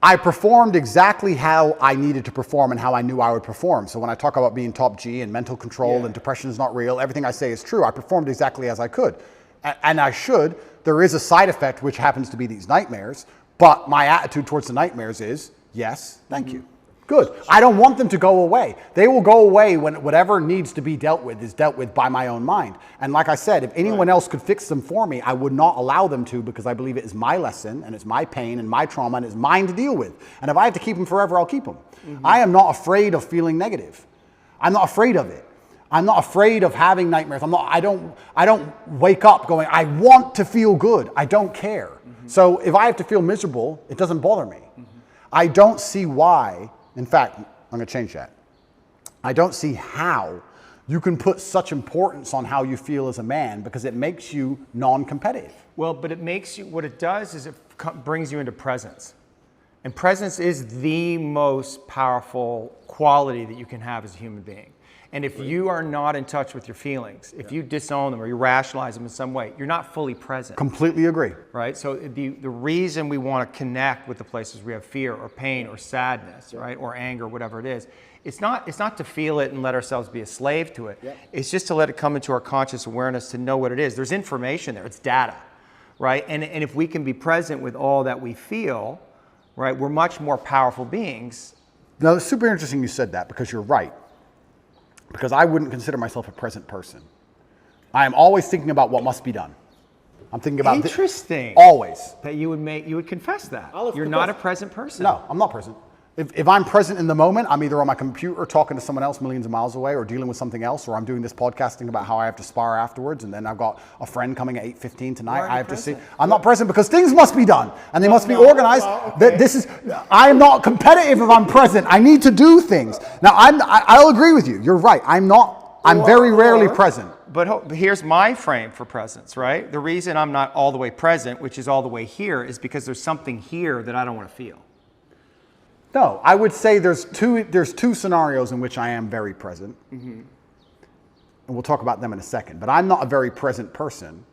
I performed exactly how I needed to perform and how I knew I would perform. So when I talk about being top G and mental control and depression is not real, everything I say is true. I performed exactly as I could. And I should. There is a side effect, which happens to be these nightmares. But my attitude towards the nightmares is, yes, thank you. Good. I don't want them to go away. They will go away when whatever needs to be dealt with is dealt with by my own mind. And like I said, if anyone else could fix them for me, I would not allow them to, because I believe it is my lesson and it's my pain and my trauma and it's mine to deal with. And if I have to keep them forever, I'll keep them. I am not afraid of feeling negative. I'm not afraid of it. I'm not afraid of having nightmares. I don't wake up going, I want to feel good. I don't care. So if I have to feel miserable, it doesn't bother me. I don't see why. In fact, I'm going to change that. I don't see how you can put such importance on how you feel as a man, because it makes you non-competitive. Well, but it makes you, what it does is it brings you into presence. And presence is the most powerful quality that you can have as a human being. And if you are not in touch with your feelings, if you disown them or you rationalize them in some way, you're not fully present. Completely agree. Right? So the reason we want to connect with the places we have fear or pain or sadness, right, or anger, whatever it is, it's not to feel it and let ourselves be a slave to it. Yeah. It's just to let it come into our conscious awareness to know what it is. There's information there. It's data, right? And if we can be present with all that we feel, right, we're much more powerful beings. Now, it's super interesting you said that, because you're right. Because I wouldn't consider myself a present person. I am always thinking about what must be done. I'm thinking about Interesting. Always. That you would confess that. I'll You're confess. not a present person. No, I'm not present. If I'm present in the moment, I'm either on my computer talking to someone else millions of miles away, or dealing with something else, or I'm doing this podcasting about how I have to spar afterwards, and then I've got a friend coming at 8:15 tonight. Why aren't I you have to see. present? I'm not present because things must be done, and they must be no, organized. well, okay. I am not competitive if I'm present. I need to do things. Now, I'll agree with you. You're right. I'm very rarely present. But here's my frame for presence, right? The reason I'm not all the way present, which is all the way here, is because there's something here that I don't want to feel. No, I would say there's two scenarios in which I am very present. And we'll talk about them in a second. But I'm not a very present person.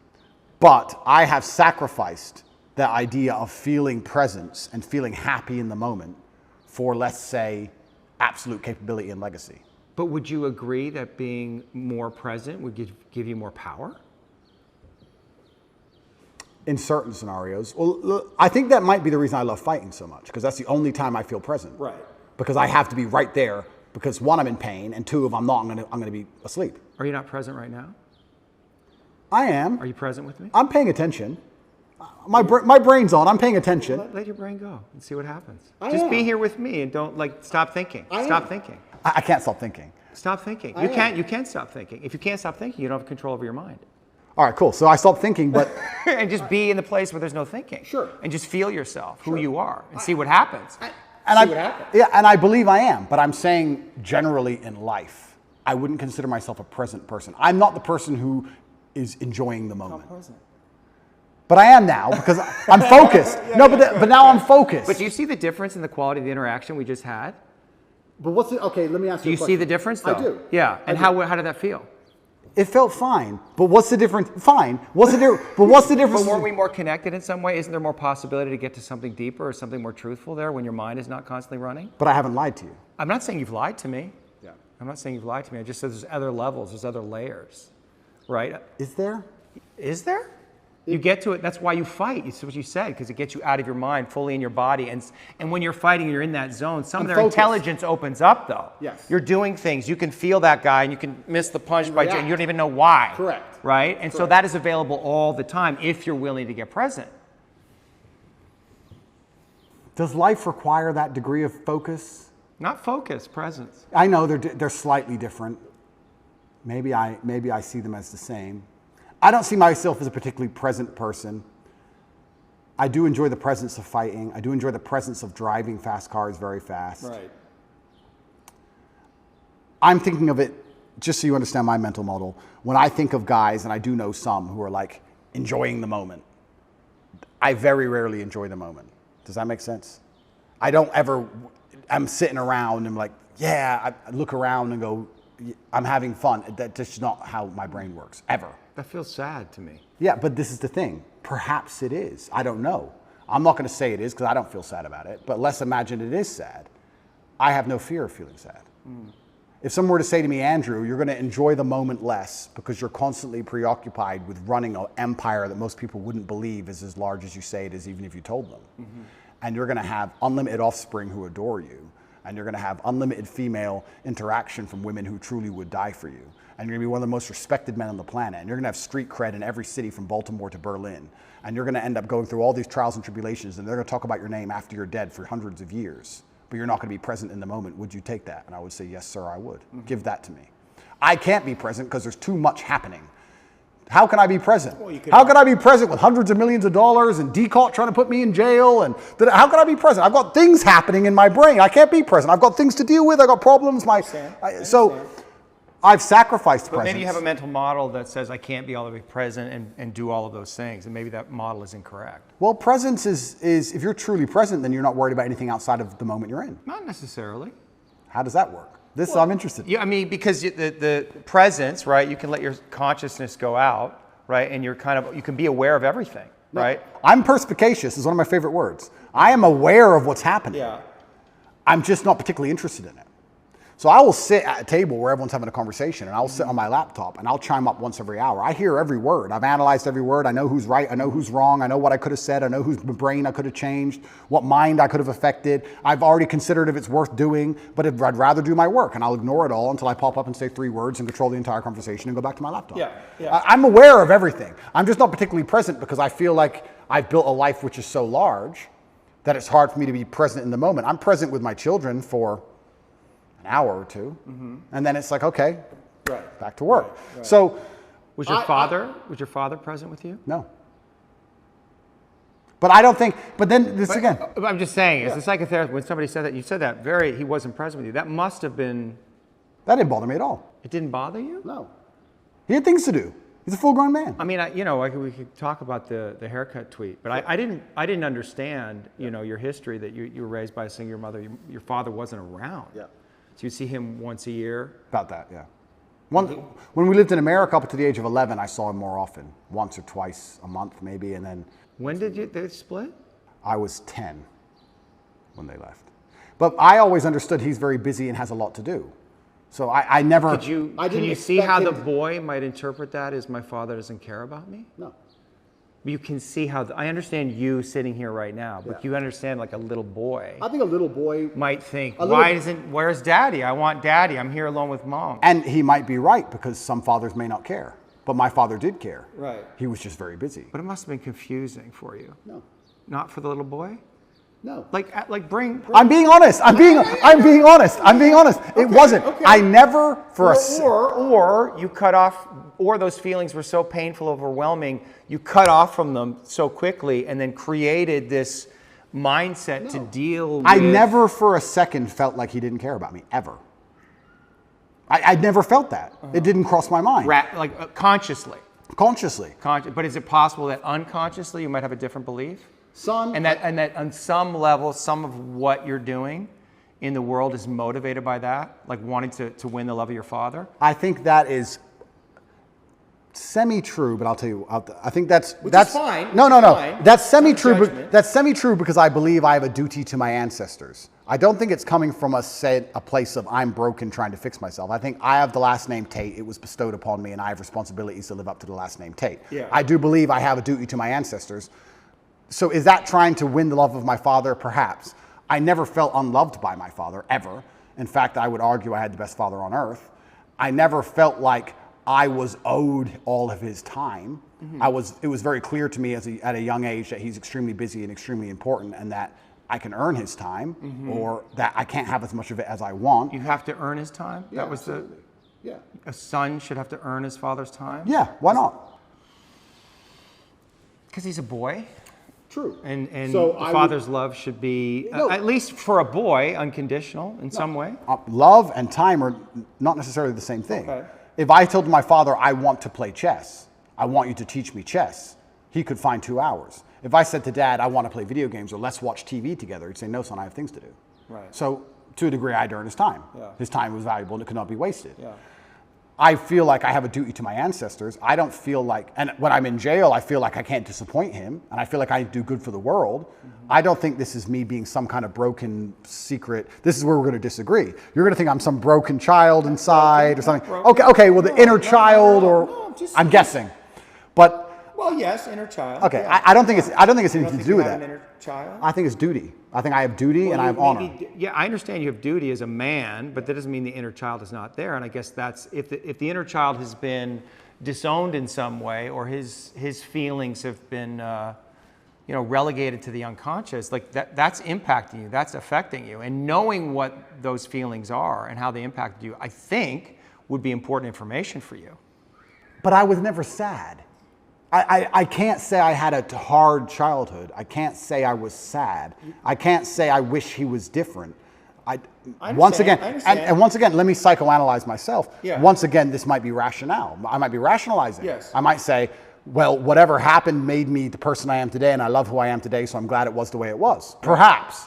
But I have sacrificed the idea of feeling presence and feeling happy in the moment for, let's say, absolute capability and legacy. But would you agree that being more present would give you more power? In certain scenarios. Well, look, I think that might be the reason I love fighting so much, because that's the only time I feel present. Right. Because I have to be right there, because one, I'm in pain, and two, if I'm not, I'm gonna be asleep. Are you not present right now? I am. Are you present with me? I'm paying attention. My brain's on. I'm paying attention. Let your brain go and see what happens. I Just am. be here with me and don't stop thinking. Stop thinking. I can't stop thinking. Stop thinking. I You am. can't stop thinking. If you can't stop thinking, you don't have control over your mind. All right, cool. So I stopped thinking, but And just be in the place where there's no thinking. Sure. And just feel yourself, who you are, and see what happens. and See what happens. yeah, and I believe I am. But I'm saying generally in life, I wouldn't consider myself a present person. I'm not the person who is enjoying the moment. But I am now because I'm focused. But now I'm focused. But do you see the difference in the quality of the interaction we just had? But what's it? Okay, let me ask Do you see the difference, though? I do. Yeah. And how did that feel? It felt fine. But what's the difference? Fine. What's the difference? But what's the difference? But weren't we more connected in some way? Isn't there more possibility to get to something deeper or something more truthful there when your mind is not constantly running? But I haven't lied to you. I'm not saying you've lied to me. Yeah. I'm not saying you've lied to me. I just said there's other levels, there's other layers, right? Is there? Is there? You get to it. That's why you fight. It's what you said, because it gets you out of your mind, fully in your body. And when you're fighting, you're in that zone. Some of their focused. intelligence opens up, though. Yes. You're doing things. You can feel that guy, and you can miss the punch by, and react. you don't even know why. Correct. Right. And so that is available all the time if you're willing to get present. Does life require that degree of focus? Not focus, presence. I know they're slightly different. Maybe I see them as the same. I don't see myself as a particularly present person. I do enjoy the presence of fighting. I do enjoy the presence of driving fast cars very fast. Right. I'm thinking of it, just so you understand my mental model, when I think of guys, and I do know some who are like enjoying the moment, I very rarely enjoy the moment. Does that make sense? I don't ever, I'm sitting around and I'm like, yeah, I look around and go, I'm having fun. That's just not how my brain works, ever. That feels sad to me. Yeah, but this is the thing. Perhaps it is. I don't know. I'm not going to say it is because I don't feel sad about it, but let's imagine it is sad. I have no fear of feeling sad. If someone were to say to me, Andrew, you're going to enjoy the moment less because you're constantly preoccupied with running an empire that most people wouldn't believe is as large as you say it is, even if you told them. And you're going to have unlimited offspring who adore you. And you're going to have unlimited female interaction from women who truly would die for you. And you're going to be one of the most respected men on the planet. And you're going to have street cred in every city from Baltimore to Berlin. And you're going to end up going through all these trials and tribulations. And they're going to talk about your name after you're dead for hundreds of years. But you're not going to be present in the moment. Would you take that? And I would say, yes, sir, I would. Give that to me. I can't be present because there's too much happening. How can I be present? How can I be present with hundreds of millions of dollars and DCOT trying to put me in jail? And how can I be present? I've got things happening in my brain. I can't be present. I've got things to deal with. I've got problems. So I've sacrificed presence. But maybe you have a mental model that says I can't be all the way present and do all of those things, and maybe that model is incorrect. Well, presence is if you're truly present, then you're not worried about anything outside of the moment you're in. Not necessarily. How does that work? I'm interested in. Yeah, I mean, because the presence, right? You can let your consciousness go out, right? And you can be aware of everything, right? I'm perspicacious is one of my favorite words. I am aware of what's happening. Yeah. I'm just not particularly interested in it. So I will sit at a table where everyone's having a conversation and I'll sit on my laptop and I'll chime up once every hour. I hear every word. I've analyzed every word. I know who's right. I know who's wrong. I know what I could have said. I know whose brain I could have changed, what mind I could have affected. I've already considered if it's worth doing, but I'd rather do my work and I'll ignore it all until I pop up and say 3 words and control the entire conversation and go back to my laptop. Yeah. I'm aware of everything. I'm just not particularly present because I feel like I've built a life which is so large that it's hard for me to be present in the moment. I'm present with my children for an hour or two, and then it's like, okay, back to work. Right. So, was your father present with you? No. But I don't think. But then this again. I'm just saying, as a psychotherapist, when somebody said that, you said that he wasn't present with you. That must have been. That didn't bother me at all. It didn't bother you? No. He had things to do. He's a full-grown man. I mean, we could talk about the haircut tweet, but I didn't understand, your history that you were raised by a single mother. Your father wasn't around. Yeah. So you see him once a year? About that, yeah. When we lived in America up to the age of 11, I saw him more often, once or twice a month maybe, and then. When did they split? I was 10 when they left. But I always understood he's very busy and has a lot to do. So I never. Can you see how the boy might interpret that as my father doesn't care about me? No. You can see how, I understand you sitting here right now, but you understand like a little boy. I think a little boy might think, where's daddy? I want daddy. I'm here alone with mom. And he might be right because some fathers may not care. but my father did care. Right. He was just very busy. But it must have been confusing for you. No. Not for the little boy? No. Like bring I'm being honest. I'm being honest. It wasn't. okay. I never for or you cut off, or those feelings were so painful, overwhelming, you cut off from them so quickly and then created this mindset to deal with. I never for a second felt like he didn't care about me, ever. I never felt that. It didn't cross my mind. Consciously. Consciously. But is it possible that unconsciously you might have a different belief? Son. And that on some level, some of what you're doing in the world is motivated by that, like wanting to win the love of your father? I think that is semi-true, but I'll tell you, I think that's fine. No. Fine. That's semi-true. Not a judgment. That's semi-true because I believe I have a duty to my ancestors. I don't think it's coming from a place of I'm broken trying to fix myself. I think I have the last name Tate. It was bestowed upon me, and I have responsibilities to live up to the last name Tate. Yeah. I do believe I have a duty to my ancestors. So is that trying to win the love of my father? Perhaps. I never felt unloved by my father, ever. In fact, I would argue I had the best father on earth. I never felt like I was owed all of his time. It was very clear to me at a young age that he's extremely busy and extremely important, and that I can earn his time, or that I can't have as much of it as I want. You have to earn his time? Yeah, That was a son should have to earn his father's time? Yeah, why not? Because he's a boy. True. And So the I father's love should be, No. at least for a boy, unconditional in some way. Love and time are not necessarily the same thing. Okay. If I told my father, I want to play chess, I want you to teach me chess, he could find 2 hours. If I said to Dad, I want to play video games or let's watch TV together, he'd say, no, son, I have things to do. Right. So to a degree, I'd earn his time. Yeah. His time was valuable and it could not be wasted. Yeah. I feel like I have a duty to my ancestors. I don't feel like, and when I'm in jail, I feel like I can't disappoint him, and I feel like I do good for the world. I don't think this is me being some kind of broken secret. This is where we're going to disagree. You're going to think I'm some broken child inside or something. Okay, well, the inner child, or I'm guessing, but Well, yes, inner child. okay, Yeah. I don't think it's anything think to you do with have that. an inner child? I think it's duty. I think I have duty and I have honor. Yeah, I understand you have duty as a man, but that doesn't mean the inner child is not there. And I guess that's if the inner child has been disowned in some way, or his feelings have been relegated to the unconscious, like that's impacting you, that's affecting you. And knowing what those feelings are and how they impacted you, I think would be important information for you. But I was never sad. I can't say I had a hard childhood. I can't say I was sad. I can't say I wish he was different. Once again, and once again, let me psychoanalyze myself. Yeah. Once again, this might be rationale. I might be rationalizing. Yes. I might say, well, whatever happened made me the person I am today, and I love who I am today, so I'm glad it was the way it was. Perhaps.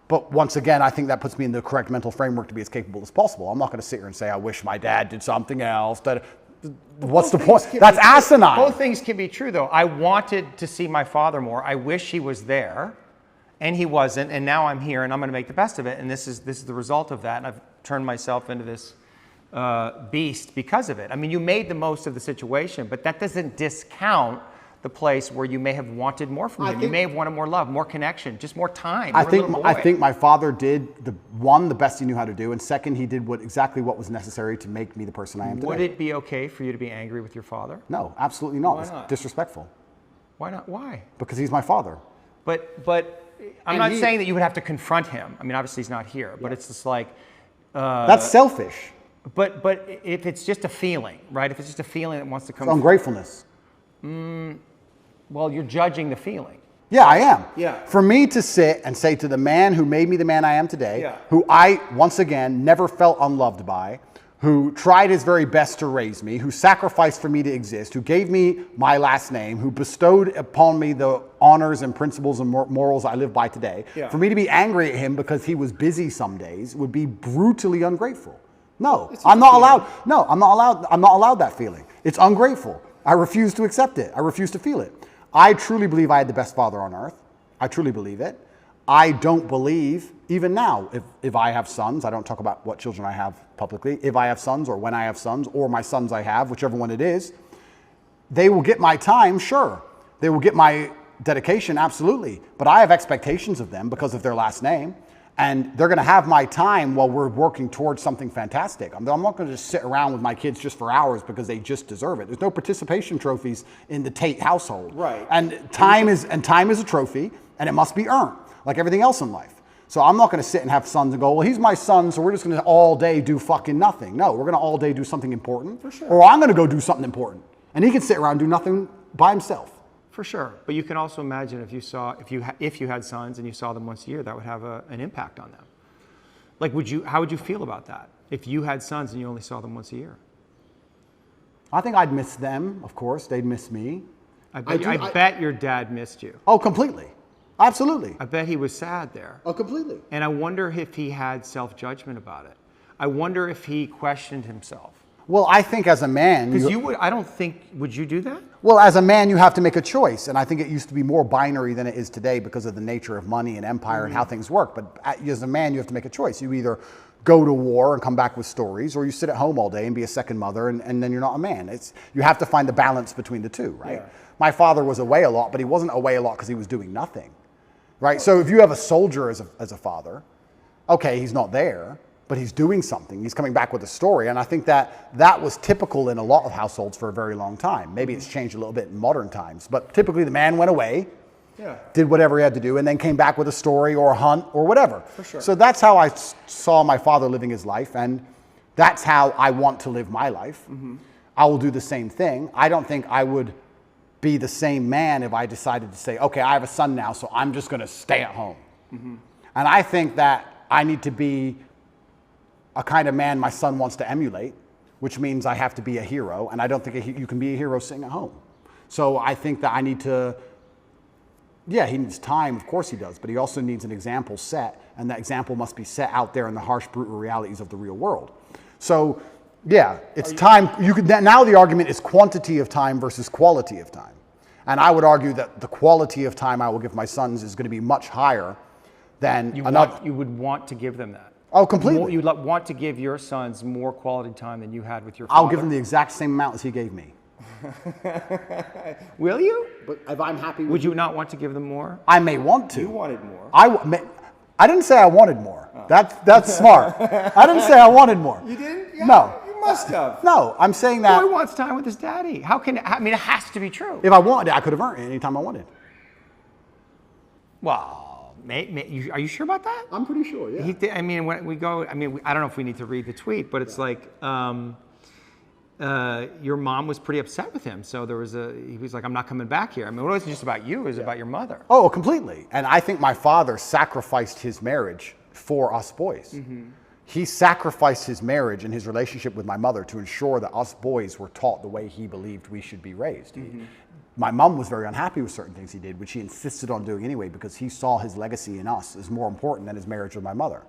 But once again, I think that puts me in the correct mental framework to be as capable as possible. I'm not going to sit here and say, I wish my dad did something else. What's the point? That's asinine. Both things can be true, though. I wanted to see my father more. I wish he was there, and he wasn't. And now I'm here, and I'm going to make the best of it. And this is the result of that. And I've turned myself into this beast because of it. I mean, you made the most of the situation, but that doesn't discount the place where you may have wanted more from him. You may have wanted more love, more connection, just more time. I think my father did the best he knew how to do, and second, he did exactly what was necessary to make me the person I am today. Would it be okay for you to be angry with your father? No, absolutely not. Why It's not? disrespectful. Why not? Why? Because he's my father. But I'm not saying that you would have to confront him. I mean, obviously he's not here, but it's just like That's selfish. But if it's just a feeling, right? If it's just a feeling that wants to come, It's ungratefulness. well, you're judging the feeling. Yeah, I am. Yeah. For me to sit and say to the man who made me the man I am today, Yeah. who I, once again, never felt unloved by, who tried his very best to raise me, who sacrificed for me to exist, who gave me my last name, who bestowed upon me the honors and principles and morals I live by today, Yeah. for me to be angry at him because he was busy some days would be brutally ungrateful. No, It's I'm a not feeling. allowed. No, I'm not allowed that feeling. It's ungrateful. I refuse to accept it. I refuse to feel it. I truly believe I had the best father on earth. I truly believe it. I don't believe, even now, if I have sons, I don't talk about what children I have publicly, if I have sons or when I have sons or my sons I have, whichever one it is, they will get my time, sure. They will get my dedication, absolutely. But I have expectations of them because of their last name. And they're going to have my time while we're working towards something fantastic. I'm not going to just sit around with my kids just for hours because they just deserve it. There's no participation trophies in the Tate household. Right. And time is a trophy, and it must be earned, like everything else in life. So I'm not going to sit and have sons and go, well, he's my son, so we're just going to all day do fucking nothing. No, we're going to all day do something important. For sure. Or I'm going to go do something important. And he can sit around and do nothing by himself. For sure, but you can also imagine if you had sons and you saw them once a year, that would have an impact on them. Like, how would you feel about that if you had sons and you only saw them once a year? I think I'd miss them, of course. They'd miss me. I bet your dad missed you. Oh, completely. Absolutely. I bet he was sad there. Oh, completely. And I wonder if he had self-judgment about it. I wonder if he questioned himself. Well, I think as a man... Because would you do that? Well, as a man, you have to make a choice. And I think it used to be more binary than it is today because of the nature of money and empire and how things work. But as a man, you have to make a choice. You either go to war and come back with stories, or you sit at home all day and be a second mother, and then you're not a man. You have to find the balance between the two, right? Yeah. My father was away a lot, but he wasn't away a lot because he was doing nothing, right? So if you have a soldier as a father, okay, he's not there, but he's doing something. He's coming back with a story. And I think that was typical in a lot of households for a very long time. Maybe it's changed a little bit in modern times, but typically the man went away, did whatever he had to do, and then came back with a story or a hunt or whatever. For sure. So that's how I saw my father living his life, and that's how I want to live my life. Mm-hmm. I will do the same thing. I don't think I would be the same man if I decided to say, okay, I have a son now, so I'm just going to stay at home. Mm-hmm. And I think that I need to be a kind of man my son wants to emulate, which means I have to be a hero, and I don't think you can be a hero sitting at home. So I think that I need to, he needs time, of course he does, but he also needs an example set, and that example must be set out there in the harsh, brutal realities of the real world. So, it's time. Now the argument is quantity of time versus quality of time. And I would argue that the quality of time I will give my sons is going to be much higher than another. You would want to give them that. Oh, completely. You'd want to give your sons more quality time than you had with your father. I'll give them the exact same amount as he gave me. Will you? But if I'm happy with Would you not want to give them more? I may want to. You wanted more. I didn't say I wanted more. Oh. That's smart. I didn't say I wanted more. You didn't? Yeah, no. You must have. No, I'm saying that. Boy wants time with his daddy. It has to be true. If I wanted it, I could have earned it anytime I wanted. Well... are you sure about that? I'm pretty sure, yeah. When we go, I don't know if we need to read the tweet, but it's like, your mom was pretty upset with him. So he was like, I'm not coming back here. It wasn't just about you, it was about your mother. Oh, completely. And I think my father sacrificed his marriage for us boys. Mm-hmm. He sacrificed his marriage and his relationship with my mother to ensure that us boys were taught the way he believed we should be raised. Mm-hmm. My mom was very unhappy with certain things he did, which he insisted on doing anyway because he saw his legacy in us as more important than his marriage with my mother.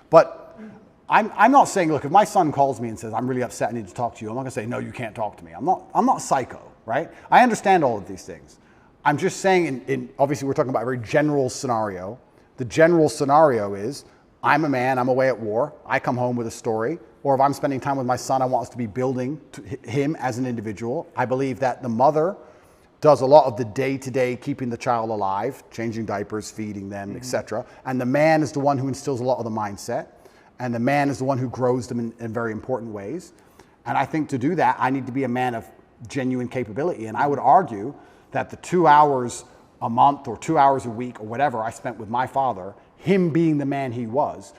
But I'm not saying, look, if my son calls me and says, I'm really upset, I need to talk to you, I'm not going to say, no, you can't talk to me. I'm not psycho, right? I understand all of these things. I'm just saying, obviously we're talking about a very general scenario. The general scenario is, I'm a man, I'm away at war, I come home with a story, or if I'm spending time with my son, I want us to be building him as an individual. I believe that the mother does a lot of the day-to-day keeping the child alive, changing diapers, feeding them, etc. And the man is the one who instills a lot of the mindset. And the man is the one who grows them in very important ways. And I think to do that, I need to be a man of genuine capability. And I would argue that the 2 hours a month or 2 hours a week or whatever I spent with my father, him being the man he was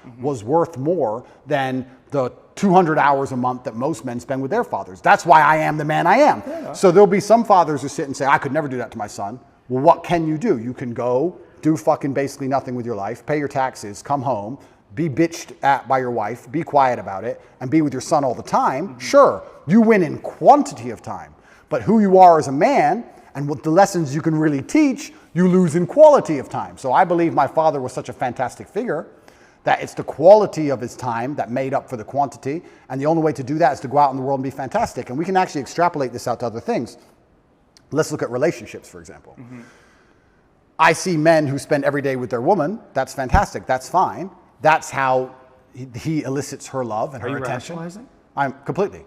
worth more than the 200 hours a month that most men spend with their fathers. That's why I am the man I am. Yeah. So there'll be some fathers who sit and say, I could never do that to my son. Well, what can you do? You can go do fucking basically nothing with your life, pay your taxes, come home, be bitched at by your wife, be quiet about it, and be with your son all the time. Sure, you win in quantity of time, but who you are as a man and what the lessons you can really teach, you lose in quality of time. So I believe my father was such a fantastic figure that it's the quality of his time that made up for the quantity. And the only way to do that is to go out in the world and be fantastic. And we can actually extrapolate this out to other things. Let's look at relationships, for example. Mm-hmm. I see men who spend every day with their woman. That's fantastic. That's fine. That's how he elicits her love and her attention. Are you rationalizing? I'm completely.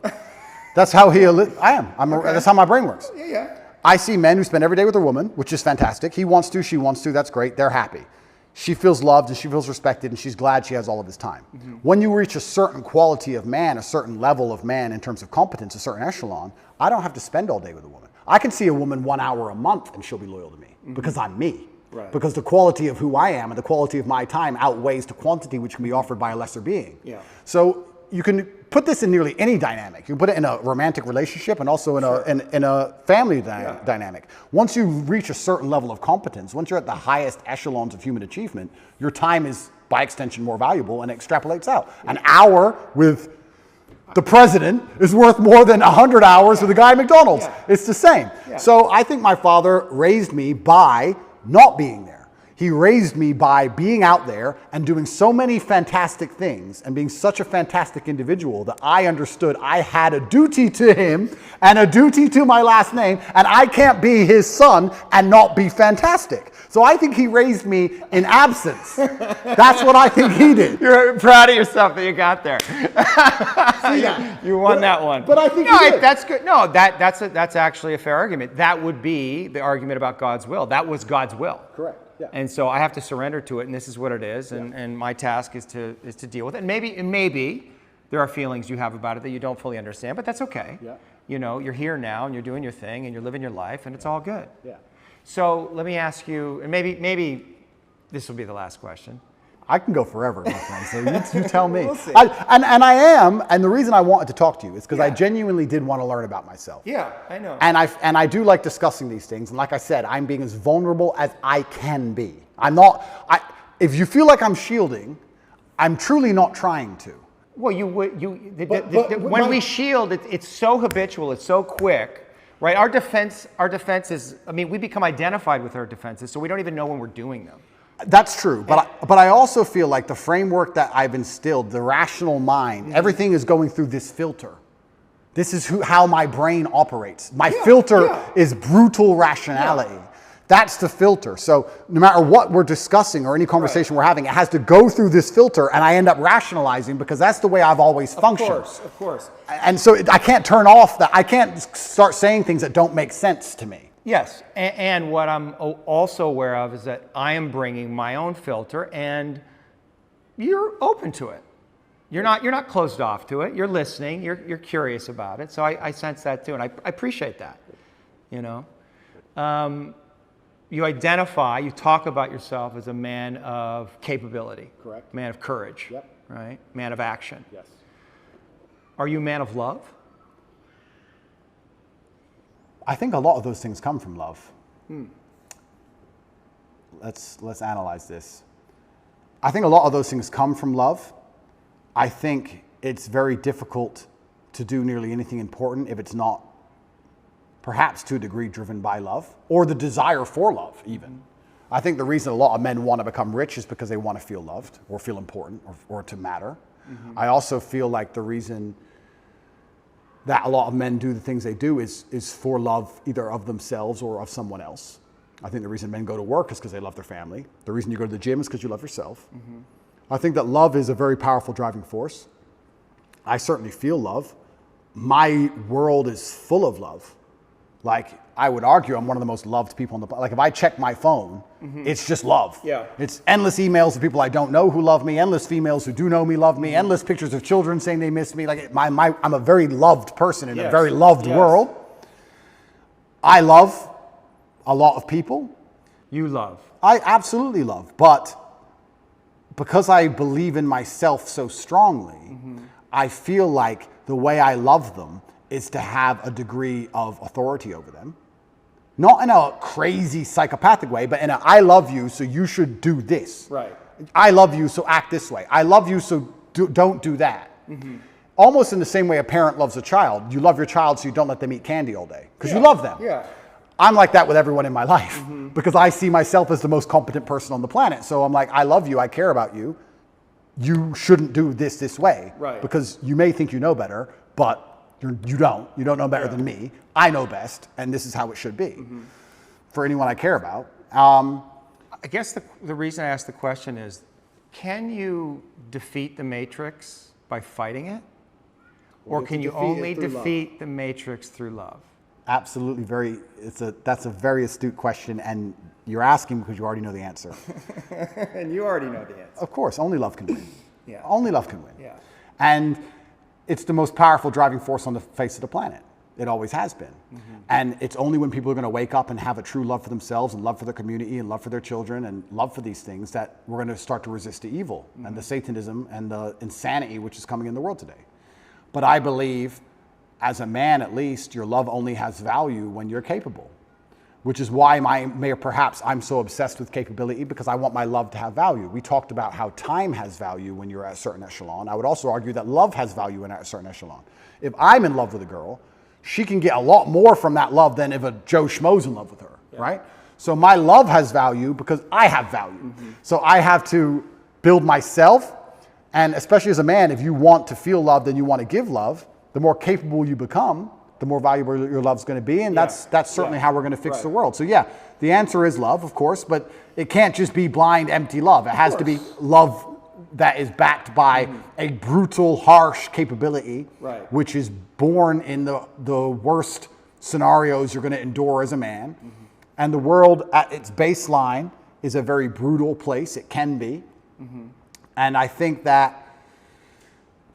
That's how that's how my brain works. Yeah. I see men who spend every day with their woman, which is fantastic. He wants to, she wants to, that's great. They're happy. she feels loved and she feels respected and she's glad she has all of his time. When you reach a certain quality of man, a certain level of man in terms of competence, a certain echelon, I don't have to spend all day with a woman. I can see a woman 1 hour a month and she'll be loyal to me because I'm me. Right. Because the quality of who I am and the quality of my time outweighs the quantity which can be offered by a lesser being. Yeah. So you can put this in nearly any dynamic. You can put it in a romantic relationship and also in a family dynamic. Once you reach a certain level of competence, once you're at the highest echelons of human achievement, your time is by extension more valuable and it extrapolates out. An hour with the president is worth more than 100 hours with a guy at McDonald's. Yeah. It's the same. Yeah. So I think my father raised me by not being there. He raised me by being out there and doing so many fantastic things and being such a fantastic individual that I understood I had a duty to him and a duty to my last name, and I can't be his son and not be fantastic. So I think he raised me in absence. That's what I think he did. You're proud of yourself that you got there. You won that one. But I think no, he did. that's good. No, that's actually a fair argument. That would be the argument about God's will. That was God's will. Correct. Yeah. And so I have to surrender to it, and this is what it is, and my task is to deal with it. And maybe there are feelings you have about it that you don't fully understand, but that's okay. Yeah. You know, you're here now, and you're doing your thing, and you're living your life, and it's all good. Yeah. So let me ask you, and maybe this will be the last question. I can go forever, my friend, so you tell me. We'll see. And I am, and the reason I wanted to talk to you is because I genuinely did want to learn about myself. Yeah, I know. And I do like discussing these things. And like I said, I'm being as vulnerable as I can be. I'm not, if you feel like I'm shielding, I'm truly not trying to. Well, when we shield, it's so habitual, it's so quick, right? Our defense is, I mean, we become identified with our defenses, so we don't even know when we're doing them. That's true, but I also feel like the framework that I've instilled, the rational mind, everything is going through this filter. This is how my brain operates. My filter is brutal rationality. Yeah. That's the filter. So no matter what we're discussing or any conversation we're having, it has to go through this filter, and I end up rationalizing because that's the way I've always functioned. Of course. And so I can't turn off that. I can't start saying things that don't make sense to me. Yes, and what I'm also aware of is that I am bringing my own filter, and you're open to it. You're not closed off to it. You're listening. You're curious about it. So I sense that too, and I appreciate that. You know, you identify, you talk about yourself as a man of capability. Correct. Man of courage. Yep. Right. Man of action. Yes. Are you a man of love? I think a lot of those things come from love. Let's analyze this. I think a lot of those things come from love. I think it's very difficult to do nearly anything important if it's not, perhaps to a degree, driven by love or the desire for love even. I think the reason a lot of men want to become rich is because they want to feel loved or feel important or to matter. I also feel like the reason that a lot of men do the things they do is for love either of themselves or of someone else. I think the reason men go to work is because they love their family. The reason you go to the gym is because you love yourself. I think that love is a very powerful driving force. I certainly feel love. My world is full of love. Like, I would argue I'm one of the most loved people on the planet. Like, if I check my phone, it's just love. Yeah. It's endless emails of people I don't know who love me, endless females who do know me love me, endless pictures of children saying they miss me. Like, I'm a very loved person in a very loved world. I love a lot of people. You love. I absolutely love. But because I believe in myself so strongly, I feel like the way I love them is to have a degree of authority over them. Not in a crazy psychopathic way, but in a I love you, so you should do this. Right. I love you, so act this way. I love you, so don't do that. Almost in the same way a parent loves a child. You love your child, so you don't let them eat candy all day because you love them. Yeah. I'm like that with everyone in my life because I see myself as the most competent person on the planet. So I'm like, I love you, I care about you. You shouldn't do this way. Right. Because you may think you know better, but you don't. You don't know better than me. I know best, and this is how it should be for anyone I care about. I guess the reason I asked the question is, can you defeat the matrix by fighting it? Or can you only defeat the matrix through love? Absolutely, that's a very astute question, and You're asking because you already know the answer. And you already know the answer. Of course, only love can win. Yeah. Only love can win. Yeah. And it's the most powerful driving force on the face of the planet. It always has been. And it's only when people are going to wake up and have a true love for themselves and love for their community and love for their children and love for these things that we're going to start to resist the evil and the Satanism and the insanity which is coming in the world today. But I believe, as a man at least, your love only has value when you're capable, which is why perhaps I'm so obsessed with capability, because I want my love to have value. We talked about how time has value when you're at a certain echelon. I would also argue that love has value when at a certain echelon. If I'm in love with a girl, she can get a lot more from that love than if a Joe Schmo's in love with her, right? So my love has value because I have value. So I have to build myself, and especially as a man, if you want to feel loved and you want to give love, the more capable you become, the more valuable your love's going to be, and that's certainly how we're going to fix the world. So yeah, the answer is love, of course, but it can't just be blind, empty love. It has to be love that is backed by a brutal, harsh capability, which is born in the worst scenarios you're going to endure as a man. And the world at its baseline is a very brutal place. It can be. And I think that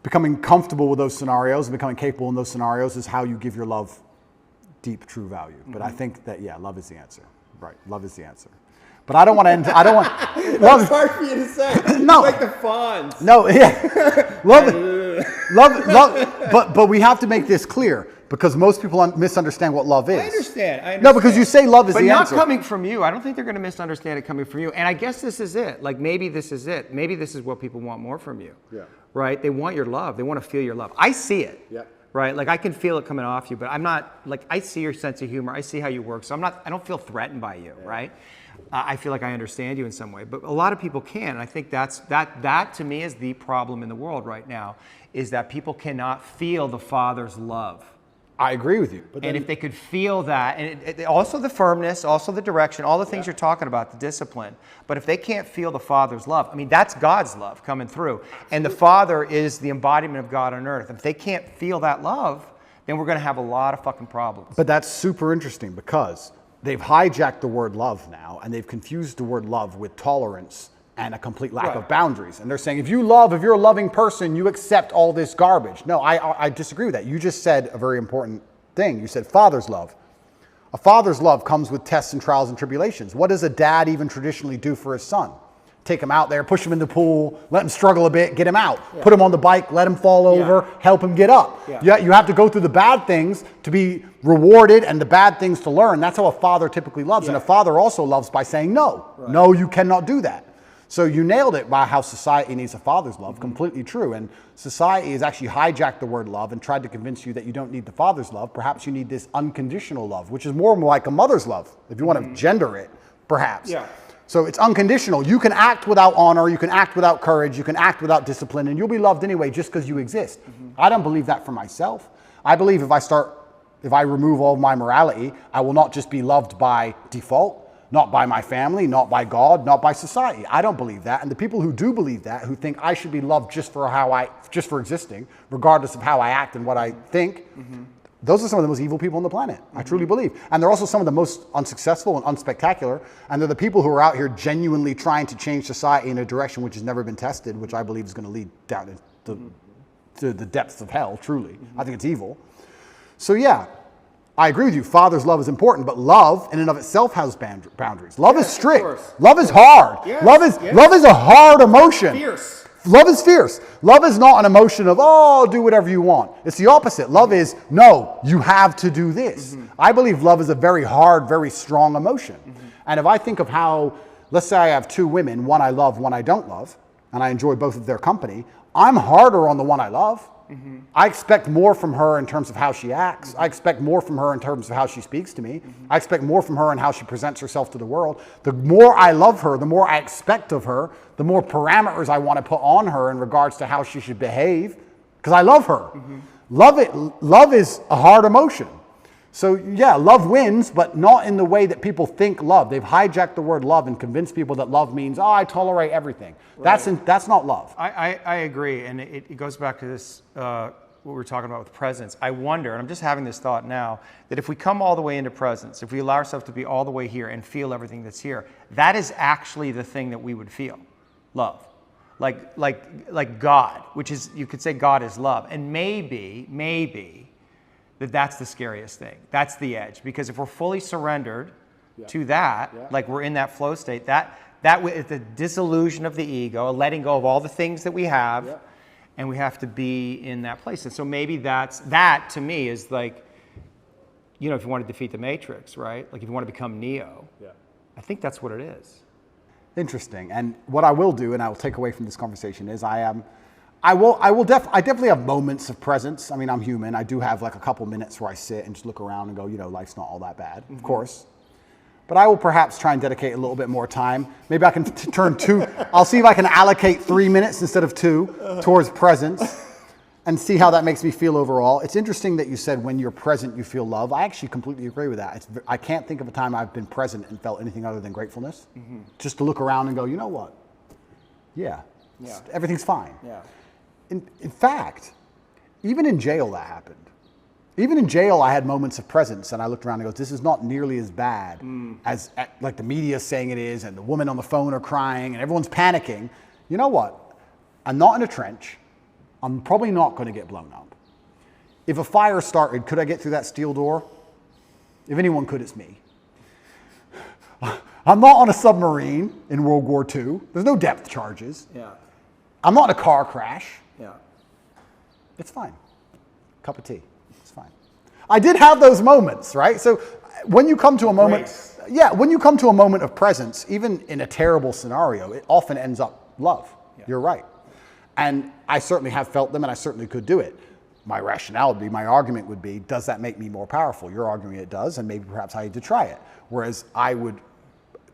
becoming comfortable with those scenarios and becoming capable in those scenarios is how you give your love deep, true value. But I think that, yeah, love is the answer. Right, love is the answer. But I don't want to end. I don't want. That's hard for you to say. No, it's like the Fonz. No, yeah, love. But we have to make this clear because most people misunderstand what love is. I understand. No, because you say love is but the not answer. coming from you. I don't think they're going to misunderstand it coming from you. And I guess this is it. Like maybe this is it. Maybe this is what people want more from you. Yeah. Right. They want your love. They want to feel your love. I see it. Yeah. Right. Like I can feel it coming off you, but I'm not like I see your sense of humor. I see how you work. So I don't feel threatened by you. Yeah. Right. I feel like I understand you in some way, but a lot of people can. And I think that to me is the problem in the world right now, is that people cannot feel the Father's love. I agree with you. And if they could feel that, and also the firmness, also the direction, all the things you're talking about, the discipline, but if they can't feel the Father's love, I mean, that's God's love coming through. And the Father is the embodiment of God on earth. If they can't feel that love, then we're going to have a lot of fucking problems. But that's super interesting because they've hijacked the word love now, and they've confused the word love with tolerance and a complete lack of boundaries. And they're saying, if you're a loving person, you accept all this garbage. No, I disagree with that. You just said a very important thing. You said father's love. A father's love comes with tests and trials and tribulations. What does a dad even traditionally do for his son? Take him out there, push him in the pool, let him struggle a bit, get him out. Yeah. Put him on the bike, let him fall over, help him get up. Yeah. You have to go through the bad things to be rewarded and the bad things to learn. That's how a father typically loves. And a father also loves by saying no. Right. No, you cannot do that. So you nailed it by how society needs a father's love. Completely true. And society has actually hijacked the word love and tried to convince you that you don't need the father's love. Perhaps you need this unconditional love, which is more like a mother's love, if you want to gender it, perhaps. Yeah. So it's unconditional. You can act without honor, you can act without courage, you can act without discipline, and you'll be loved anyway just because you exist. I don't believe that for myself. I believe if I remove all of my morality, I will not just be loved by default, not by my family, not by God, not by society. I don't believe that. And the people who do believe that, who think I should be loved just for existing, regardless of how I act and what I think, those are some of the most evil people on the planet. I truly believe. And they're also some of the most unsuccessful and unspectacular. And they're the people who are out here genuinely trying to change society in a direction which has never been tested, which I believe is going to lead down to the depths of hell, truly. I think it's evil. So yeah, I agree with you. Father's love is important, but love in and of itself has boundaries. Love is strict. Love is hard. Yes. Love is a hard emotion. Fierce. Love is fierce. Love is not an emotion of, oh, do whatever you want. It's the opposite. Love is, no, you have to do this. I believe love is a very hard, very strong emotion. And if I think of how, let's say I have two women, one I love, one I don't love, and I enjoy both of their company, I'm harder on the one I love. I expect more from her in terms of how she acts. I expect more from her in terms of how she speaks to me. I expect more from her in how she presents herself to the world. The more I love her, the more I expect of her, the more parameters I want to put on her in regards to how she should behave, because I love her. Love is a hard emotion. So yeah, love wins, but not in the way that people think love. They've hijacked the word love and convinced people that love means, oh, I tolerate everything. Right. That's not love. I agree, and it goes back to this what we're talking about with presence, I wonder, and I'm just having this thought now, that if we come all the way into presence, if we allow ourselves to be all the way here and feel everything that's here, that is actually the thing that we would feel, love. Like God, which is, you could say God is love. And maybe that's the scariest thing. That's the edge. Because if we're fully surrendered to that, like we're in that flow state, that is the dissolution of the ego, a letting go of all the things that we have, and we have to be in that place. And so maybe that to me is like, you know, if you want to defeat the Matrix, right? Like if you want to become Neo, I think that's what it is. Interesting. And what I will do, and I will take away from this conversation, is I definitely have moments of presence. I mean, I'm human. I do have like a couple minutes where I sit and just look around and go, you know, life's not all that bad, of course. But I will perhaps try and dedicate a little bit more time. Maybe I can I'll see if I can allocate 3 minutes instead of 2 towards presence and see how that makes me feel overall. It's interesting that you said when you're present, you feel love. I actually completely agree with that. I can't think of a time I've been present and felt anything other than gratefulness. Just to look around and go, you know what? Everything's fine. In fact, even in jail that happened. Even in jail, I had moments of presence, and I looked around and go, this is not nearly as bad as like the media is saying it is, and the women on the phone are crying, and everyone's panicking. You know what? I'm not in a trench. I'm probably not going to get blown up. If a fire started, could I get through that steel door? If anyone could, it's me. I'm not on a submarine in World War II. There's no depth charges. I'm not in a car crash. It's fine. Cup of tea. It's fine. I did have those moments, right? So when you come to a moment, when you come to a moment of presence, even in a terrible scenario, it often ends up love. You're right. And I certainly have felt them, and I certainly could do it. My rationale would be, my argument would be, does that make me more powerful? You're arguing it does, and maybe perhaps I need to try it. Whereas I would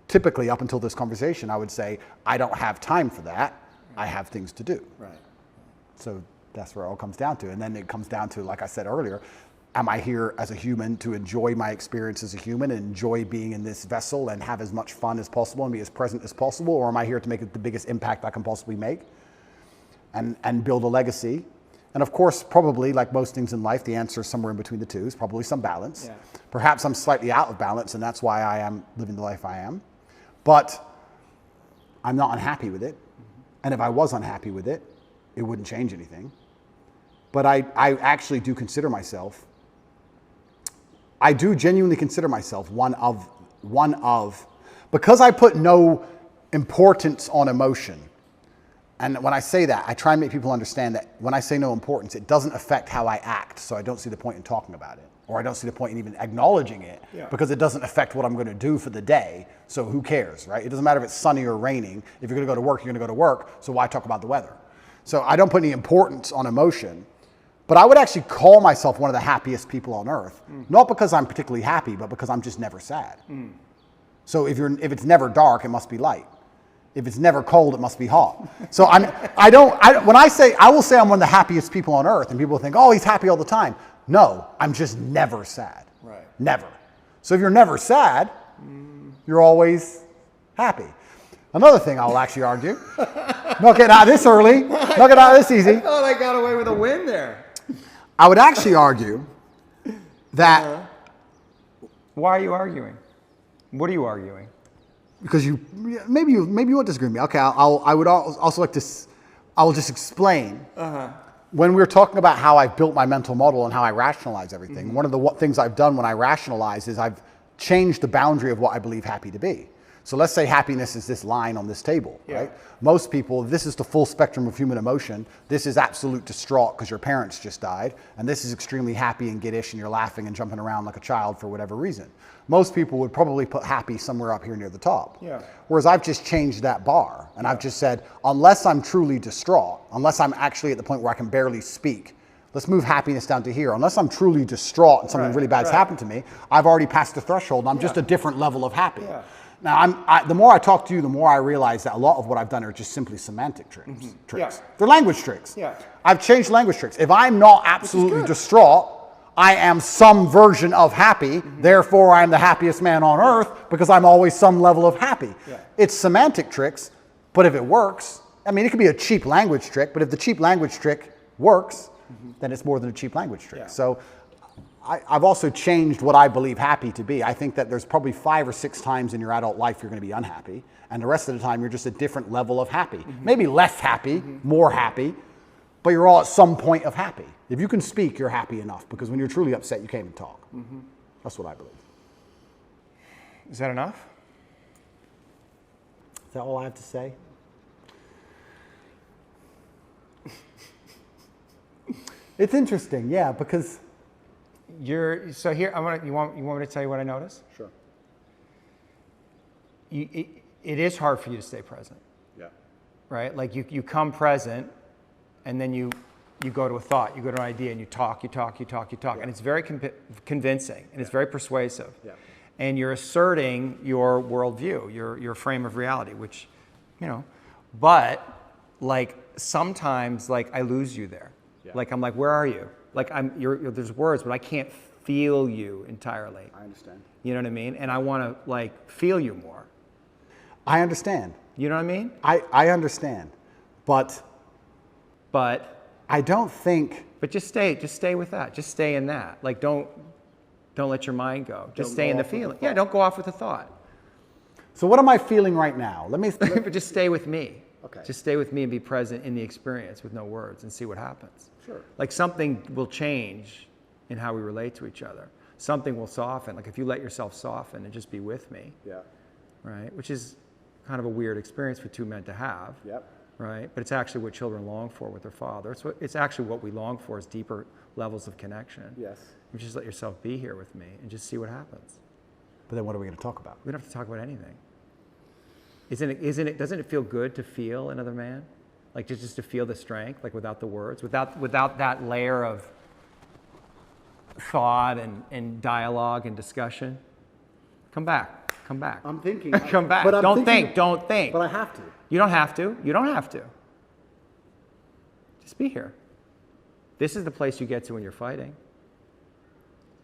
typically, up until this conversation, I would say, I don't have time for that. I have things to do. So that's where it all comes down to. And then it comes down to, like I said earlier, am I here as a human to enjoy my experience as a human and enjoy being in this vessel and have as much fun as possible and be as present as possible? Or am I here to make the biggest impact I can possibly make and build a legacy? And of course, probably like most things in life, the answer is somewhere in between the two. It's probably some balance. Perhaps I'm slightly out of balance, and that's why I am living the life I am. But I'm not unhappy with it. And if I was unhappy with it, it wouldn't change anything. But I actually do consider myself, I do genuinely consider myself one of, because I put no importance on emotion. And when I say that, I try and make people understand that when I say no importance, it doesn't affect how I act. So I don't see the point in talking about it, or I don't see the point in even acknowledging it, because it doesn't affect what I'm going to do for the day. So who cares, right? It doesn't matter if it's sunny or raining. If you're going to go to work, you're going to go to work. So why talk about the weather? So I don't put any importance on emotion. But I would actually call myself one of the happiest people on earth, not because I'm particularly happy, but because I'm just never sad. So if it's never dark, it must be light. If it's never cold, it must be hot. So when I will say I'm one of the happiest people on earth, and people think, oh, he's happy all the time. No, I'm just never sad. Never. So if you're never sad, you're always happy. Another thing I'll actually argue, not getting out of this early, not getting out of this easy. I thought I got away with a win there. I would actually argue that... Why are you arguing? What are you arguing? Because maybe you won't disagree with me. Okay, I would also like to, I will just explain. When we were talking about how I've built my mental model and how I rationalize everything, one of the things I've done when I rationalize is I've changed the boundary of what I believe happy to be. So let's say happiness is this line on this table, right? Most people, this is the full spectrum of human emotion. This is absolute distraught because your parents just died. And this is extremely happy and giddish and you're laughing and jumping around like a child for whatever reason. Most people would probably put happy somewhere up here near the top. Whereas I've just changed that bar. And I've just said, unless I'm truly distraught, unless I'm actually at the point where I can barely speak, let's move happiness down to here. Unless I'm truly distraught and something really bad's happened to me, I've already passed the threshold and I'm just a different level of happy. Now, the more I talk to you, the more I realize that a lot of what I've done are just simply semantic tricks. They're language tricks. I've changed language tricks. If I'm not absolutely distraught, I am some version of happy. Therefore, I'm the happiest man on earth because I'm always some level of happy. It's semantic tricks, but if it works, I mean, it could be a cheap language trick, but if the cheap language trick works, then it's more than a cheap language trick. Yeah. So I've also changed what I believe happy to be. I think that there's probably 5 or 6 times in your adult life you're going to be unhappy, and the rest of the time you're just a different level of happy. Maybe less happy, more happy, but you're all at some point of happy. If you can speak, you're happy enough, because when you're truly upset, you can't even talk. That's what I believe. Is that enough? Is that all I have to say? It's interesting, yeah, because So here, you want me to tell you what I noticed? sure. It is hard for you to stay present, Yeah. right? Like you come present, and then you go to a thought, you go to an idea, and you talk, and it's very convincing, and it's very persuasive. Yeah. And you're asserting your worldview, your frame of reality, which, but like sometimes like I lose you there. Yeah. Like I'm like, where are you? Like there's words, but I can't feel you entirely. I understand. You know what I mean? And I want to like feel you more. I understand. You know what I mean? I understand, but But I don't think. just stay with that. Just stay in that. Like don't let your mind go. Just Don't stay go in the off with the feeling. Yeah, thought. don't go off with the thought. So what am I feeling right now? Let me. But just stay with me. Okay. Just stay with me and be present in the experience with no words and see what happens. Sure. Like something will change in how we relate to each other. Something will soften. Like if you let yourself soften and just be with me, Yeah. right? Which is kind of a weird experience for two men to have. Yep. Right? But it's actually what children long for with their father. It's actually what we long for is deeper levels of connection. Yes. You just let yourself be here with me and just see what happens. But then what are we going to talk about? We don't have to talk about anything. Doesn't it feel good to feel another man? Like just to feel the strength, like without the words, without that layer of thought and dialogue and discussion? Come back. I'm thinking. Come back. But I'm Don't thinking, think. Don't think. But I have to. You don't have to. You don't have to. Just be here. This is the place you get to when you're fighting.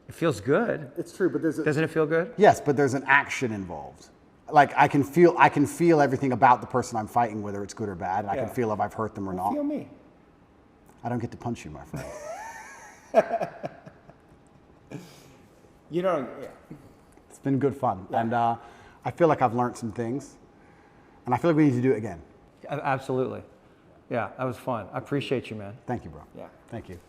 It feels good. It's true, but there's. Doesn't it feel good? Yes, but there's an action involved. Like I can feel everything about the person I'm fighting, whether it's good or bad. I can feel if I've hurt them or not. Feel me. I don't get to punch you, my friend. You don't. Yeah. It's been good fun, and I feel like I've learned some things, and I feel like we need to do it again. Absolutely. Yeah, that was fun. I appreciate you, man. Thank you, bro. Yeah. Thank you.